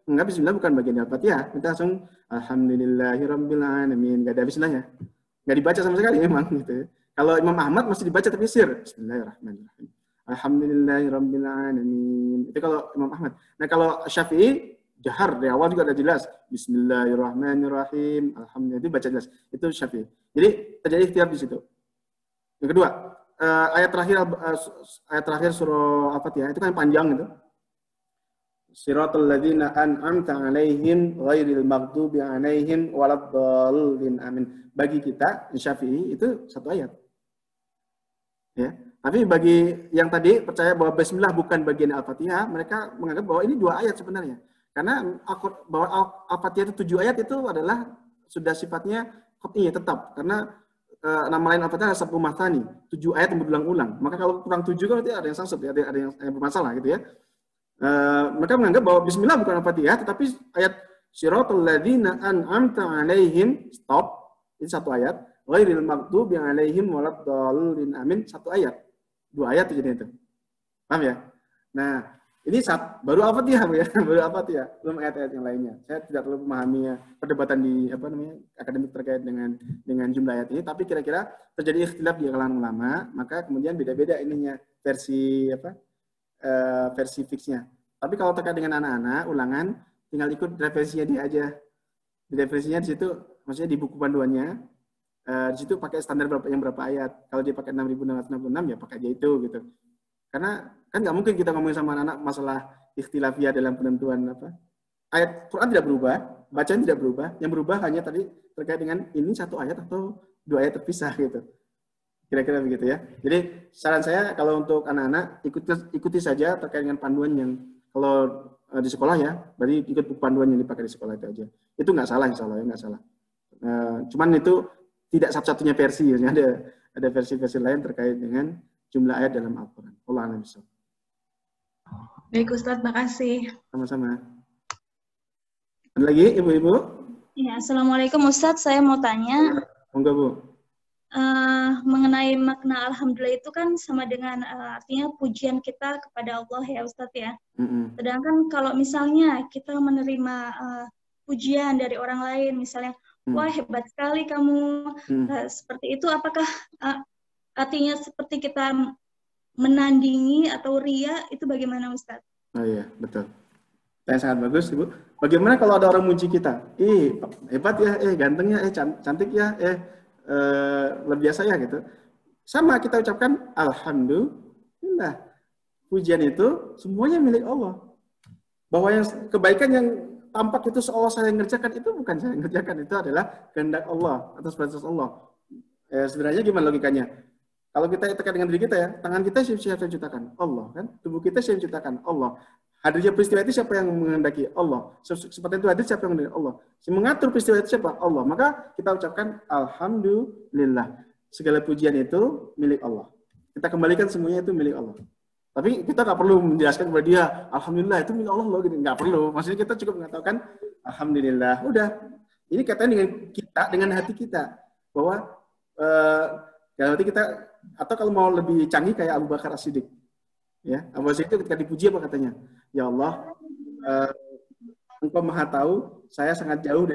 menganggap Bismillah bukan bagian Al-Fatihah. Kita langsung Alhamdulillahirabbil alamin, nggak ada Bismillahnya, nggak dibaca sama sekali memang gitu. Kalau Imam Ahmad masih dibaca tapi sir. Bismillahirrahmanirrahim. Alhamdulillahirabbil alamin. Itu kalau Imam Ahmad. Nah kalau Syafi'i jahar dari awal juga ada jelas. Bismillahirrahmanirrahim. Alhamdulillah itu baca jelas. Itu Syafi'i. Jadi terjadi ikhtilaf di situ. Yang kedua, ayat terakhir surah Al-Fatihah itu kan panjang itu. Siratal ladzina an'amta 'alaihim ghairil maghdubi 'alaihim waladdallin. Amin. Bagi kita Syafi'i itu satu ayat. Ya. Tapi bagi yang tadi percaya bahwa Bismillah bukan bagian Al-Fatihah, mereka menganggap bahwa ini dua ayat sebenarnya. Karena bahwa Al-Fatihah itu 7 ayat itu adalah sudah sifatnya qat'i tetap. Karena nama lain Al-Fatihah adalah sab'u mathani, 7 ayat yang berulang-ulang. Maka kalau kurang 7 kan berarti ada yang sangsut, ada yang bermasalah gitu ya. Mereka menganggap bahwa Bismillah bukan Al-Fatihah, tetapi ayat Siratal ladzina an'amta 'alaihim, stop, ini satu ayat. Ghairil maghdubi 'alaihim waladdallin. Amin, satu ayat. 2 ayat itu jadi itu. Paham ya? Nah, ini baru Al-Fatihah ya, baru Al-Fatihah, belum ayat-ayat yang lainnya. Saya tidak terlalu memahami perdebatan di akademik terkait dengan jumlah ayat ini, tapi kira-kira terjadi ikhtilaf di kalangan ulama, maka kemudian beda-beda ininya versi versi fixnya. Tapi kalau terkait dengan anak-anak ulangan, tinggal ikut referensinya dia aja. Di referensinya di situ, maksudnya di buku panduannya, di situ pakai standar berapa ayat. Kalau dia pakai 6.666 ya pakai aja itu gitu. Karena kan nggak mungkin kita ngomongin sama anak-anak masalah ikhtilafiyah dalam penentuan ayat Quran tidak berubah, bacaan tidak berubah, yang berubah hanya tadi terkait dengan ini satu ayat atau 2 ayat terpisah gitu. Kira-kira begitu ya. Jadi saran saya kalau untuk anak-anak ikuti saja terkait dengan panduan yang kalau di sekolah ya, berarti ikut buku panduan yang dipakai di sekolah itu aja. Itu nggak salah insya Allah ya, nggak salah. Cuman itu tidak satu-satunya versi, ya. Ada versi-versi lain terkait dengan jumlah ayat dalam Al-Quran. Allah a'lam bishawab. Baik Ustadz, makasih. Sama-sama. Ada lagi ibu-ibu? Ya, Assalamualaikum Ustadz, saya mau tanya. Monggo Bu. Mengenai makna Alhamdulillah itu kan sama dengan artinya pujian kita kepada Allah ya Ustadz ya. Sedangkan kalau misalnya kita menerima pujian dari orang lain, misalnya, wah hebat sekali kamu, seperti itu, apakah artinya seperti kita menandingi atau ria, itu bagaimana Ustadz? Oh iya, betul. Yang sangat bagus Ibu. Bagaimana kalau ada orang muji kita? Hebat ya, ganteng ya, cantik ya, luar biasa ya gitu. Sama kita ucapkan Alhamdulillah. Pujian itu semuanya milik Allah. Bahwa yang kebaikan yang tampak itu seolah saya ngerjakan, itu bukan saya ngerjakan, itu adalah kehendak Allah, atas perintah Allah. Sebenarnya gimana logikanya? Kalau kita terkait dengan diri kita ya, tangan kita siapa yang ciptakan? Allah kan? Tubuh kita siapa yang ciptakan? Allah. Hadirnya peristiwa itu siapa yang menghendaki? Allah. Seperti itu hadir siapa yang menghendaki? Allah. Mengatur peristiwa itu siapa? Allah. Maka kita ucapkan Alhamdulillah. Segala pujian itu milik Allah. Kita kembalikan semuanya itu milik Allah. Tapi kita nggak perlu menjelaskan kepada dia, Alhamdulillah itu milik Allah loh, gitu. Nggak perlu. Maksudnya kita cukup mengatakan Alhamdulillah. Udah. Ini katanya dengan kita, dengan hati kita. Bahwa dalam hati kita, atau kalau mau lebih canggih kayak Abu Bakar As-Siddiq. Ya, Abu Bakar As-Siddiq ketika dipuji apa katanya? Ya Allah, Engkau Maha Tahu, saya sangat jauh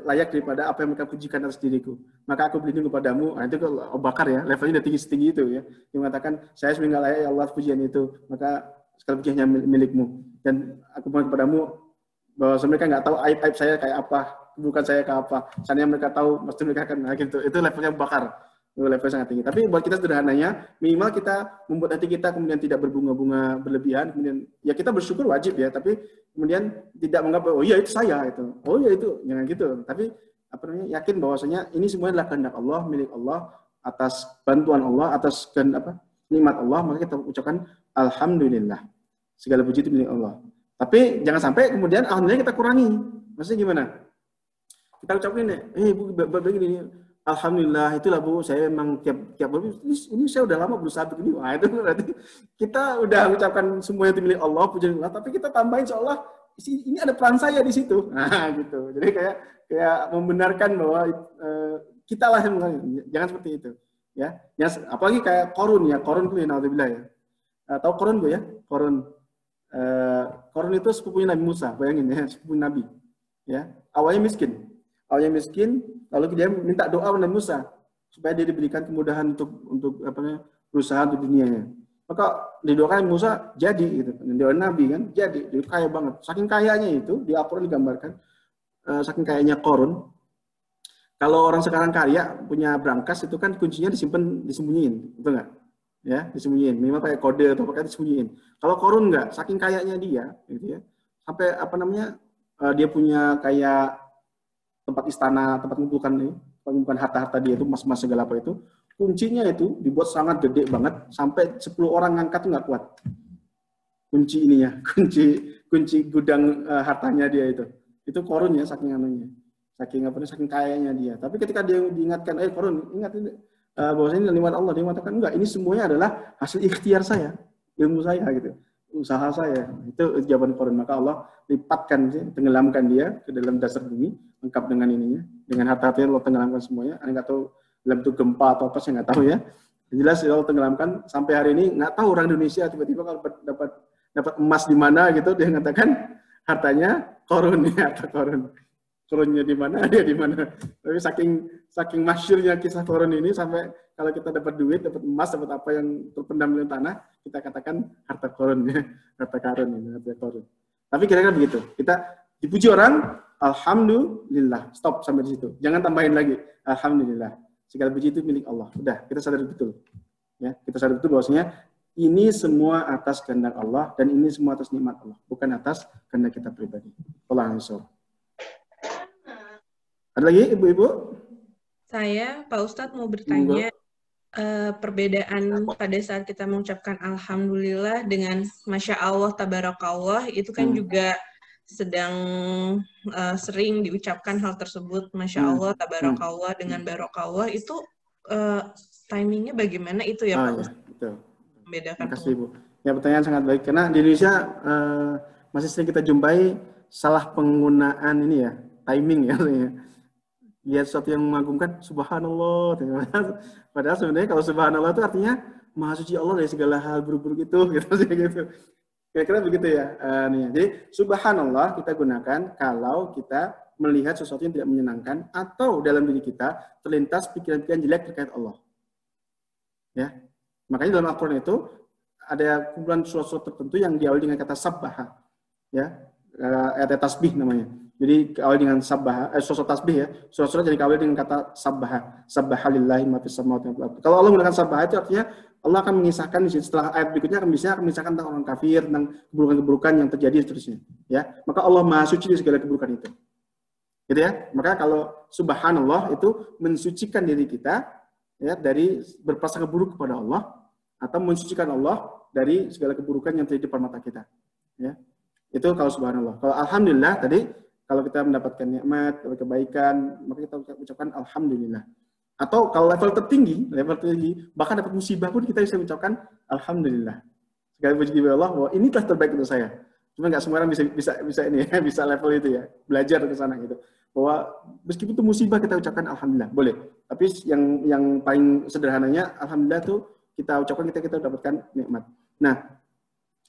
layak daripada apa yang mereka pujikan atas diriku. Maka aku berlindung kepadamu. Nah, itu kalau Abu Bakar ya, levelnya udah tinggi-tinggi itu ya. Yang mengatakan, saya sebenarnya layak ya Allah pujian itu. Maka segala pujiannya milikmu. Dan aku mohon kepadamu bahwa mereka nggak tahu aib-aib saya kayak apa, keburukan saya kayak apa. Seandainya mereka tahu, pasti mereka akan gitu. Itu levelnya Abu Bakar. Level sangat tinggi. Tapi buat kita sederhananya, minimal kita membuat hati kita kemudian tidak berbunga-bunga berlebihan, kemudian ya kita bersyukur wajib ya, tapi kemudian tidak menganggap oh iya itu saya itu. Oh iya itu, jangan gitu. Tapi yakin bahwasanya ini semua adalah kehendak Allah, milik Allah, atas bantuan Allah, atas nikmat Allah, maka kita ucapkan alhamdulillah. Segala puji itu milik Allah. Tapi jangan sampai kemudian alhamdulillah kita kurangi. Maksudnya gimana? kita ucapin Bu begini, alhamdulillah itulah Bu, saya memang tiap ini saya udah lama berusaha begini. Wah, itu berarti kita udah ucapkan semuanya itu milik Allah, puji Allah, tapi kita tambahin seolah ini ada peran saya di situ. Nah, gitu. Jadi kayak membenarkan bahwa kita lah yang jangan seperti itu. Ya, apalagi kayak Korun itu naudzubillah ya. Tahu Korun Bu ya? Korun itu sepupunya Nabi Musa, bayangin ya, sepupu Nabi. Ya, awalnya miskin, lalu dia minta doa kepada Nabi Musa supaya dia diberikan kemudahan untuk berusaha untuk dunianya. Maka didoakan Nabi Musa jadi gitu. Dia Nabi kan, jadi kaya banget. Saking kayanya itu di Al-Qur'an digambarkan, saking kayanya Korun. Kalau orang sekarang kaya punya brankas itu kan kuncinya disembunyiin, betul nggak? Ya, disembunyiin. Minimal pakai kode atau pakai disembunyiin. Kalau Korun nggak, saking kayanya dia, gitu ya. Sampai dia punya kayak tempat istana, tempat mengumpulkan harta-harta dia itu, emas-emas segala apa itu. Kuncinya itu dibuat sangat gede banget, sampai 10 orang ngangkat tuh nggak kuat. Kunci ininya, kunci gudang hartanya dia itu. Itu Korun ya, saking anunya. Saking kayanya dia. Tapi ketika dia diingatkan, Korun, ingat ini bahwasanya ini nikmat Allah, dia mengatakan enggak, ini semuanya adalah hasil ikhtiar saya, ilmu saya gitu, usaha saya. Itu jawaban Korun. Maka Allah lipatkan, tenggelamkan dia ke dalam dasar bumi, lengkap dengan ininya, dengan harta-hartanya Allah tenggelamkan semuanya. Anda nggak tahu dalam itu gempa atau apa, saya nggak tahu ya. Jelas Allah tenggelamkan. Sampai hari ini nggak tahu orang Indonesia tiba-tiba kalau dapat emas di mana gitu, dia mengatakan hartanya Korun ya, harta Korun. Korunnya di mana, dia di mana. Tapi saking masyhurnya kisah Korun ini, sampai kalau kita dapat duit, dapat emas, dapat apa yang terpendam di tanah, kita katakan harta Korun ya, harta karun ini, harta Korun. Tapi kira-kira begitu. Kita dipuji orang, alhamdulillah. Stop sampai di situ. Jangan tambahin lagi. Alhamdulillah. Segala puji itu milik Allah. Udah, kita sadar betul. Ya, kita sadar betul bahwasanya ini semua atas kehendak Allah dan ini semua atas nikmat Allah, bukan atas kehendak kita pribadi. Allah Subhanahu. Ada lagi ibu-ibu? Saya, Pak Ustadz, mau bertanya perbedaan pada saat kita mengucapkan alhamdulillah dengan masya Allah, tabarakallah, itu kan juga sedang sering diucapkan hal tersebut, masya Allah, tabarakallah dengan barokallah, itu timingnya bagaimana itu ya Pak Ustadz? Betul. Membedakan. Terima kasih Ibu. Ya, pertanyaan sangat baik, karena di Indonesia masih sering kita jumpai salah penggunaan ini ya, timing ya. Lihat sesuatu yang mengagumkan, subhanallah. Padahal sebenarnya kalau subhanallah itu artinya maha suci Allah dari segala hal buruk-buruk itu, gitu. Kira-kira begitu ya. Jadi subhanallah kita gunakan kalau kita melihat sesuatu yang tidak menyenangkan atau dalam diri kita terlintas pikiran-pikiran jelek terkait Allah. Ya, makanya dalam Al-Quran itu ada kumpulan surat-surat tertentu yang diawali dengan kata sabbaha, ya, ayat tasbih namanya. Jadi awal dengan sabbah, surat tasbih ya, surat-surat jadi awal dengan kata sabbaha, sabbahalillahi ma fis samawati wal ardi. Kalau Allah menggunakan sabbah itu artinya Allah akan mengisahkan di sini, setelah ayat berikutnya akan mengisahkan tentang orang kafir, tentang keburukan-keburukan yang terjadi seterusnya. Ya, maka Allah Maha Suci dari segala keburukan itu. Gitu ya. Maka kalau subhanallah itu mensucikan diri kita ya dari berprasangka buruk kepada Allah atau mensucikan Allah dari segala keburukan yang terjadi di depan mata kita. Ya. Itu kalau subhanallah. Kalau alhamdulillah tadi kalau kita mendapatkan nikmat, kebaikan, maka kita ucapkan alhamdulillah. Atau kalau level tertinggi, bahkan dapat musibah pun kita bisa mengucapkan alhamdulillah. Segala puji bagi Allah, bahwa ini telah terbaik untuk saya. Cuma nggak semua orang bisa ini ya, bisa level itu ya, belajar ke sana gitu. Bahwa meskipun itu musibah kita ucapkan alhamdulillah, boleh. Tapi yang paling sederhananya alhamdulillah tuh kita ucapkan kita dapatkan nikmat. Nah,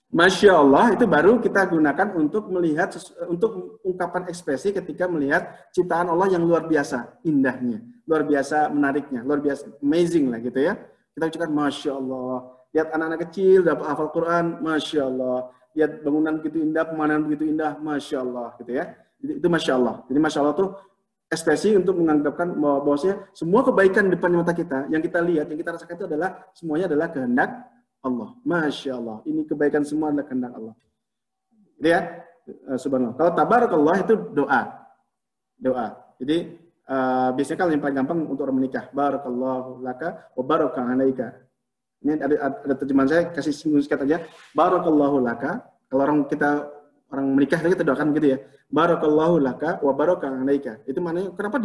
masya Allah itu baru kita gunakan untuk melihat, untuk ungkapan ekspresi ketika melihat ciptaan Allah yang luar biasa indahnya, luar biasa menariknya, luar biasa amazing lah gitu ya. Kita ucapkan masya Allah. Lihat anak-anak kecil dapat hafal Quran, masya Allah. Lihat bangunan begitu indah, pemandangan begitu indah, masya Allah gitu ya. Itu masya Allah. Jadi masya Allah tuh ekspresi untuk menganggapkan bahwasanya semua kebaikan di depan mata kita yang kita lihat, yang kita rasakan itu adalah semuanya adalah kehendak Allah. Masya Allah. Ini kebaikan semua adalah kehendak Allah. Jadi ya, subhanallah. Kalau tabarakallah itu doa. Doa. Jadi biasanya kalau yang paling gampang untuk orang menikah. Barakallahu laka wa baraka alaika. Ini ada terjemahan saya kasih singgung sikat aja. Barakallahu laka. Kalau orang kita orang menikah kita doakan gitu ya. Barakallahu laka wa baraka alaika. Itu maknanya kenapa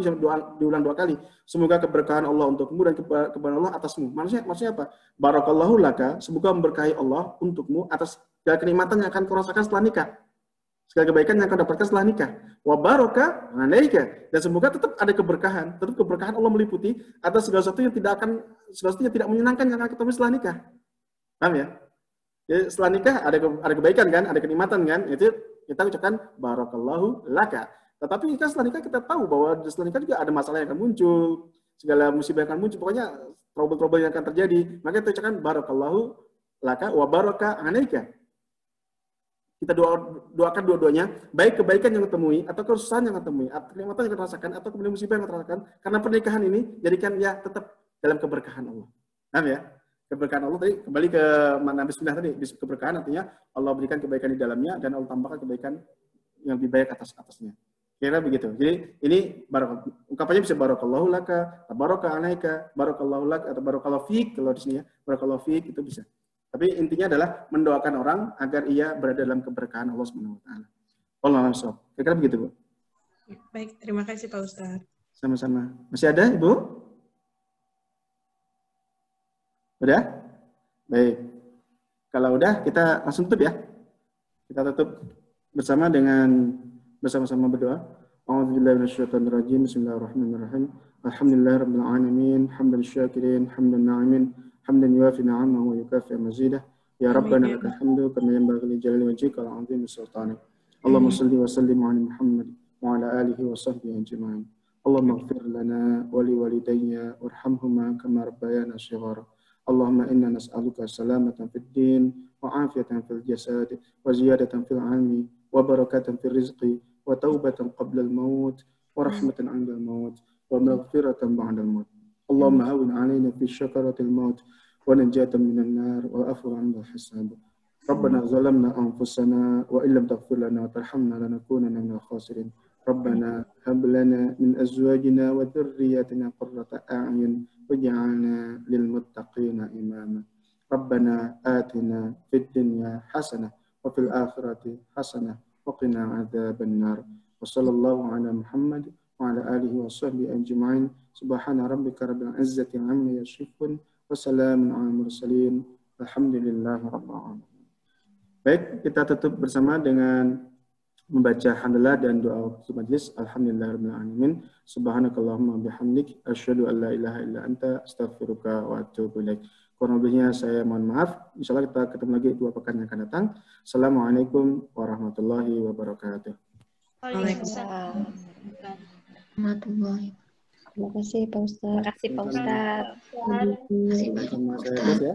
diulang 2 kali? Semoga keberkahan Allah untukmu dan keberkahan Allah atasmu. Maksudnya apa? Barakallahu laka, semoga memberkahi Allah untukmu atas segala kenikmatan yang akan kau rasakan setelah nikah. Segala kebaikan yang akan dapatkan setelah nikah. Wa baraka alaika, dan semoga tetap ada keberkahan, tetap keberkahan Allah meliputi atas segala sesuatu yang tidak menyenangkan yang akan ketemu setelah nikah. Paham ya? Jadi setelah nikah ada kebaikan kan, ada kenikmatan kan, itu kita ucapkan barakallahu laka. Tetapi kan setelah nikah kita tahu bahwa setelah nikah juga ada masalah yang akan muncul, segala musibah yang akan muncul, pokoknya trouble-trouble yang akan terjadi. Maka kita ucapkan barakallahu laka wa baraka alaika. Kita doakan dua-duanya, baik kebaikan yang ditemui, atau kesusahan yang ditemui, atau kenikmatan yang kita rasakan, atau kemudian musibah yang kita rasakan. Karena pernikahan ini, jadikan ya tetap dalam keberkahan Allah. Paham ya? Keberkahan Allah tadi, kembali ke makna bismillah tadi, keberkahan artinya Allah berikan kebaikan di dalamnya, dan Allah tambahkan kebaikan yang lebih baik atasnya. Kira begitu. Jadi ini ungkapannya bisa barakallahu laka, baraka alaika, barakallahu lak, atau barakallahu fiik, kalau di sini ya, barakallahu fiik itu bisa. Tapi intinya adalah mendoakan orang agar ia berada dalam keberkahan Allah Subhanahu wa taala. Wallahu a'lam. Kira-kira begitu, Bu. Baik, terima kasih Pak Ustadz. Sama-sama. Masih ada, Ibu? Udah? Baik. Kalau udah, kita langsung tutup ya. Kita tutup bersama-sama berdoa. A'udzubillahi minasyaitonir rajim. Bismillahirrahmanirrahim. Alhamdulillahirabbil alamin, hamdan syakirin, hamdan na'imin. حمدا يوافي نعمه ويكافئ مزيده يا ربنا لك الحمد كما ينبغي لجلال وجهك وعظيم سلطانك اللهم صل وسلم على محمد وعلى اله وصحبه اجمعين اللهم اغفر لنا ولوالدي وارحمهما كما ربيانا صغارا اللهم انا نسالك سلامه في الدين وعافيه في الجسد وزياده في العلم وبركه في الرزق وتوبه قبل الموت ورحمه عند الموت ومغفره بعد الموت اللهم هون علينا في شكرة الموت ونجاة من النار وعفو عند الحساب ربنا ظلمنا أنفسنا وإن لم تغفر لنا وترحمنا لنكونن من الخاسرين ربنا هب لنا من أزواجنا وذرياتنا قرة أعين واجعلنا للمتقين إماما ربنا آتنا في الدنيا حسنة وفي الآخرة حسنة وقنا عذاب النار وصلى الله على محمد وعلى آله وصحبه أجمعين سبحان ربك رب العزة عما يصفون وسلام على المرسلين alhamdulillah rabbil alamin. Baik, kita tutup bersama dengan membaca hamdalah dan doa majlis. Alhamdulillah rabbil alamin. Subhanakallahumma bihamdik asyhadu an la ilaha illa anta astaghfiruka wa atubu ilaik. Kurang lebihnya saya mohon maaf. Insyaallah kita ketemu lagi 2 pekan yang akan datang. Assalamualaikum warahmatullahi wabarakatuh. Waalaikumsalam. Terima kasih Pak Ustadz. Terima kasih Pak Ustadz. Sama saya ya.